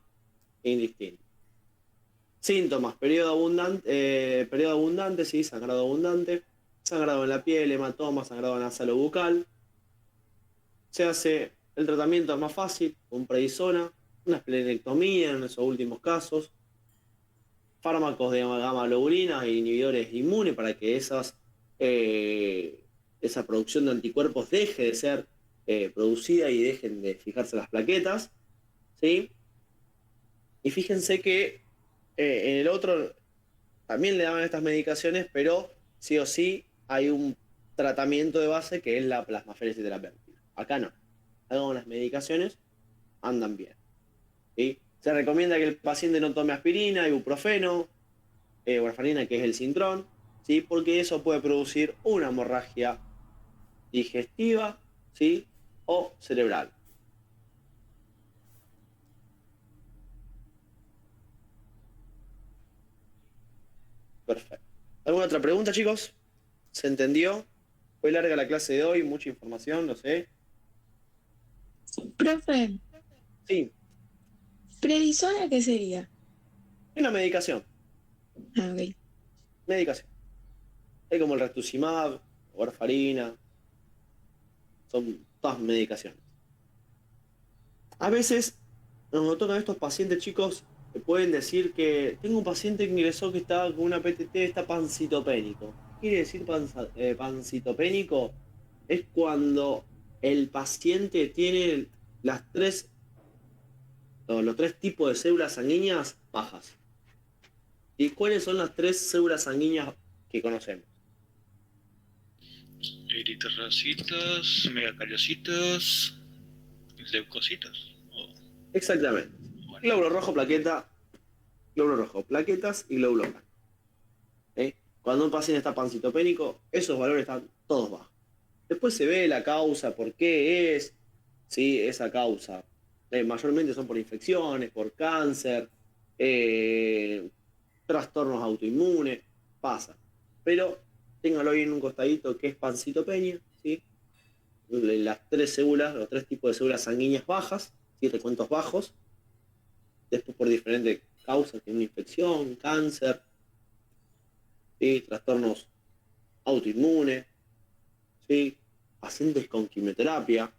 indistinto. Síntomas: periodo abundante, ¿sí? Sangrado abundante, sangrado en la piel, hematoma, sangrado nasal o bucal. Se hace el tratamiento más fácil, con prednisona, una esplenectomía en esos últimos casos, fármacos de gamma globulina e inhibidores inmunes para que esa producción de anticuerpos deje de ser producida y dejen de fijarse las plaquetas, ¿sí? Y fíjense que en el otro también le daban estas medicaciones, pero sí o sí hay un tratamiento de base que es la plasmaféresis terapéutica. Acá no. Algunas medicaciones andan bien, ¿sí? Se recomienda que el paciente no tome aspirina, ibuprofeno, warfarina, que es el Sintrón, ¿sí? Porque eso puede producir una hemorragia digestiva, ¿sí? O cerebral. Perfecto. ¿Alguna otra pregunta, chicos? ¿Se entendió? Fue larga la clase de hoy, mucha información, lo sé. Profe, Sí, ¿prednisona qué sería? es una medicación. Ah, ok. Medicación. Es como el rituximab, warfarina, son todas medicaciones. A veces nos tocan estos pacientes, chicos, que pueden decir que tengo un paciente que ingresó que está con una PTT, está pancitopénico. ¿Qué quiere decir pancitopénico? Es cuando el paciente tiene los tres tipos de células sanguíneas bajas. ¿Y cuáles son las 3 células sanguíneas que conocemos? Eritrocitos, megacariocitos, leucocitos. Exactamente. Glóbulo rojo, glóbulo rojo, plaquetas y glóbulo blanco. Cuando un paciente está pancitopénico, esos valores están todos bajos. Después se ve la causa, por qué es, ¿sí? Esa causa. Mayormente son por infecciones, por cáncer, trastornos autoinmunes, pasa. Pero téngalo ahí en un costadito que es pancitopenia, ¿sí? Las 3 células, los 3 tipos de células sanguíneas bajas, 7 cuentos bajos, después por diferentes causas, que una infección, cáncer, ¿sí? Trastornos autoinmunes, ¿sí? Pacientes con quimioterapia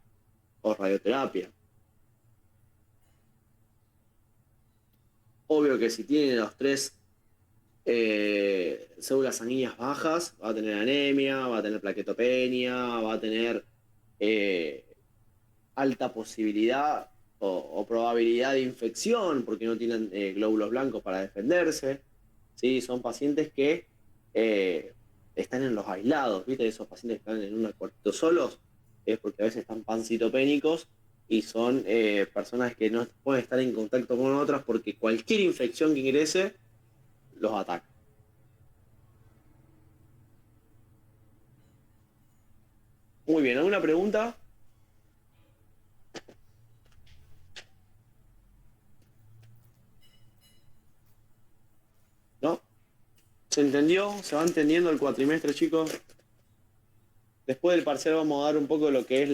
o radioterapia. Obvio que si tiene los 3 células sanguíneas bajas, va a tener anemia, va a tener plaquetopenia, va a tener alta posibilidad o probabilidad de infección porque no tienen glóbulos blancos para defenderse, ¿sí? Son pacientes que están en los aislados, ¿viste? Esos pacientes que están en un cuartito solos, es porque a veces están pancitopénicos y son personas que no pueden estar en contacto con otras porque cualquier infección que ingrese los ataca. Muy bien, ¿alguna pregunta? ¿No? ¿Se entendió? ¿Se va entendiendo el cuatrimestre, chicos? Después del parcial vamos a dar un poco de lo que es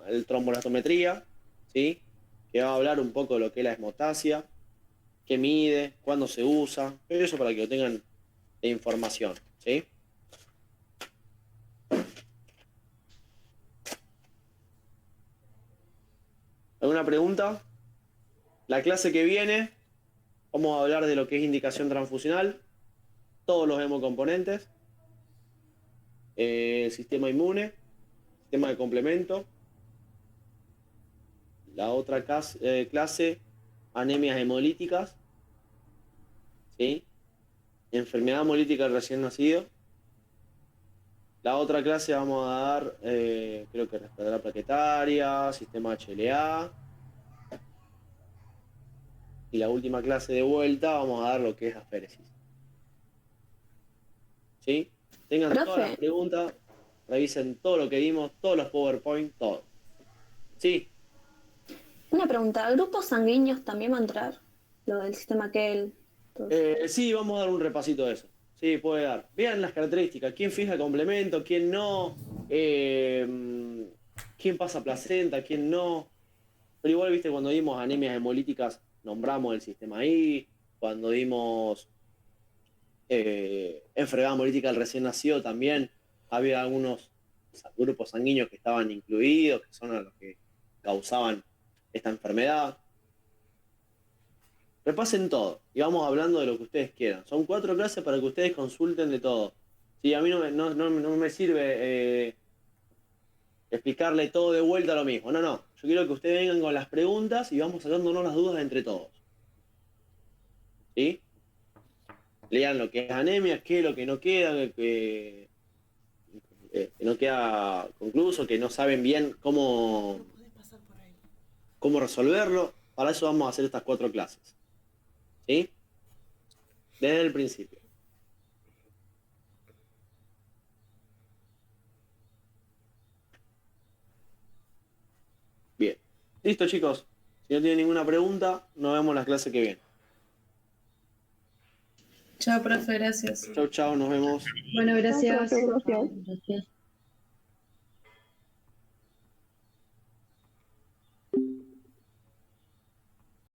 el tromboelastometría, ¿sí? Que va a hablar un poco de lo que es la hemoptasia, qué mide, cuándo se usa, pero eso para que lo tengan de información, ¿sí? ¿Alguna pregunta? La clase que viene vamos a hablar de lo que es indicación transfusional, todos los hemocomponentes, sistema inmune, sistema de complemento. La otra clase, anemias hemolíticas, ¿sí? Enfermedad hemolítica del recién nacido. La otra clase vamos a dar, creo que respiratoria plaquetaria, sistema HLA. Y la última clase de vuelta vamos a dar lo que es aféresis. ¿Sí? Tengan todas las preguntas, revisen todo lo que vimos, todos los PowerPoint, todo. ¿Sí? Una pregunta, ¿grupos sanguíneos también va a entrar? Lo del sistema Kell. Sí, vamos a dar un repasito de eso. Sí, puede dar. Vean las características, quién fija complemento, quién no, quién pasa placenta, quién no. Pero igual, viste, cuando dimos anemias hemolíticas, nombramos el sistema I, cuando dimos enfermedad hemolítica del recién nacido también, había algunos grupos sanguíneos que estaban incluidos, que son los que causaban esta enfermedad. Repasen todo y vamos hablando de lo que ustedes quieran. Son 4 clases para que ustedes consulten de todo. Sí, a mí no me sirve explicarle todo de vuelta lo mismo. No, no. Yo quiero que ustedes vengan con las preguntas y vamos sacándonos las dudas entre todos. ¿Sí? Lean lo que es anemia, qué es lo que no queda, que no queda concluso, que no saben bien cómo resolverlo. Para eso vamos a hacer estas 4 clases. ¿Sí? Desde el principio. Bien. Listo, chicos. Si no tienen ninguna pregunta, nos vemos en la clase que viene. Chao, profe, gracias. Chau, chau, nos vemos. Bueno, gracias. Gracias. Gracias.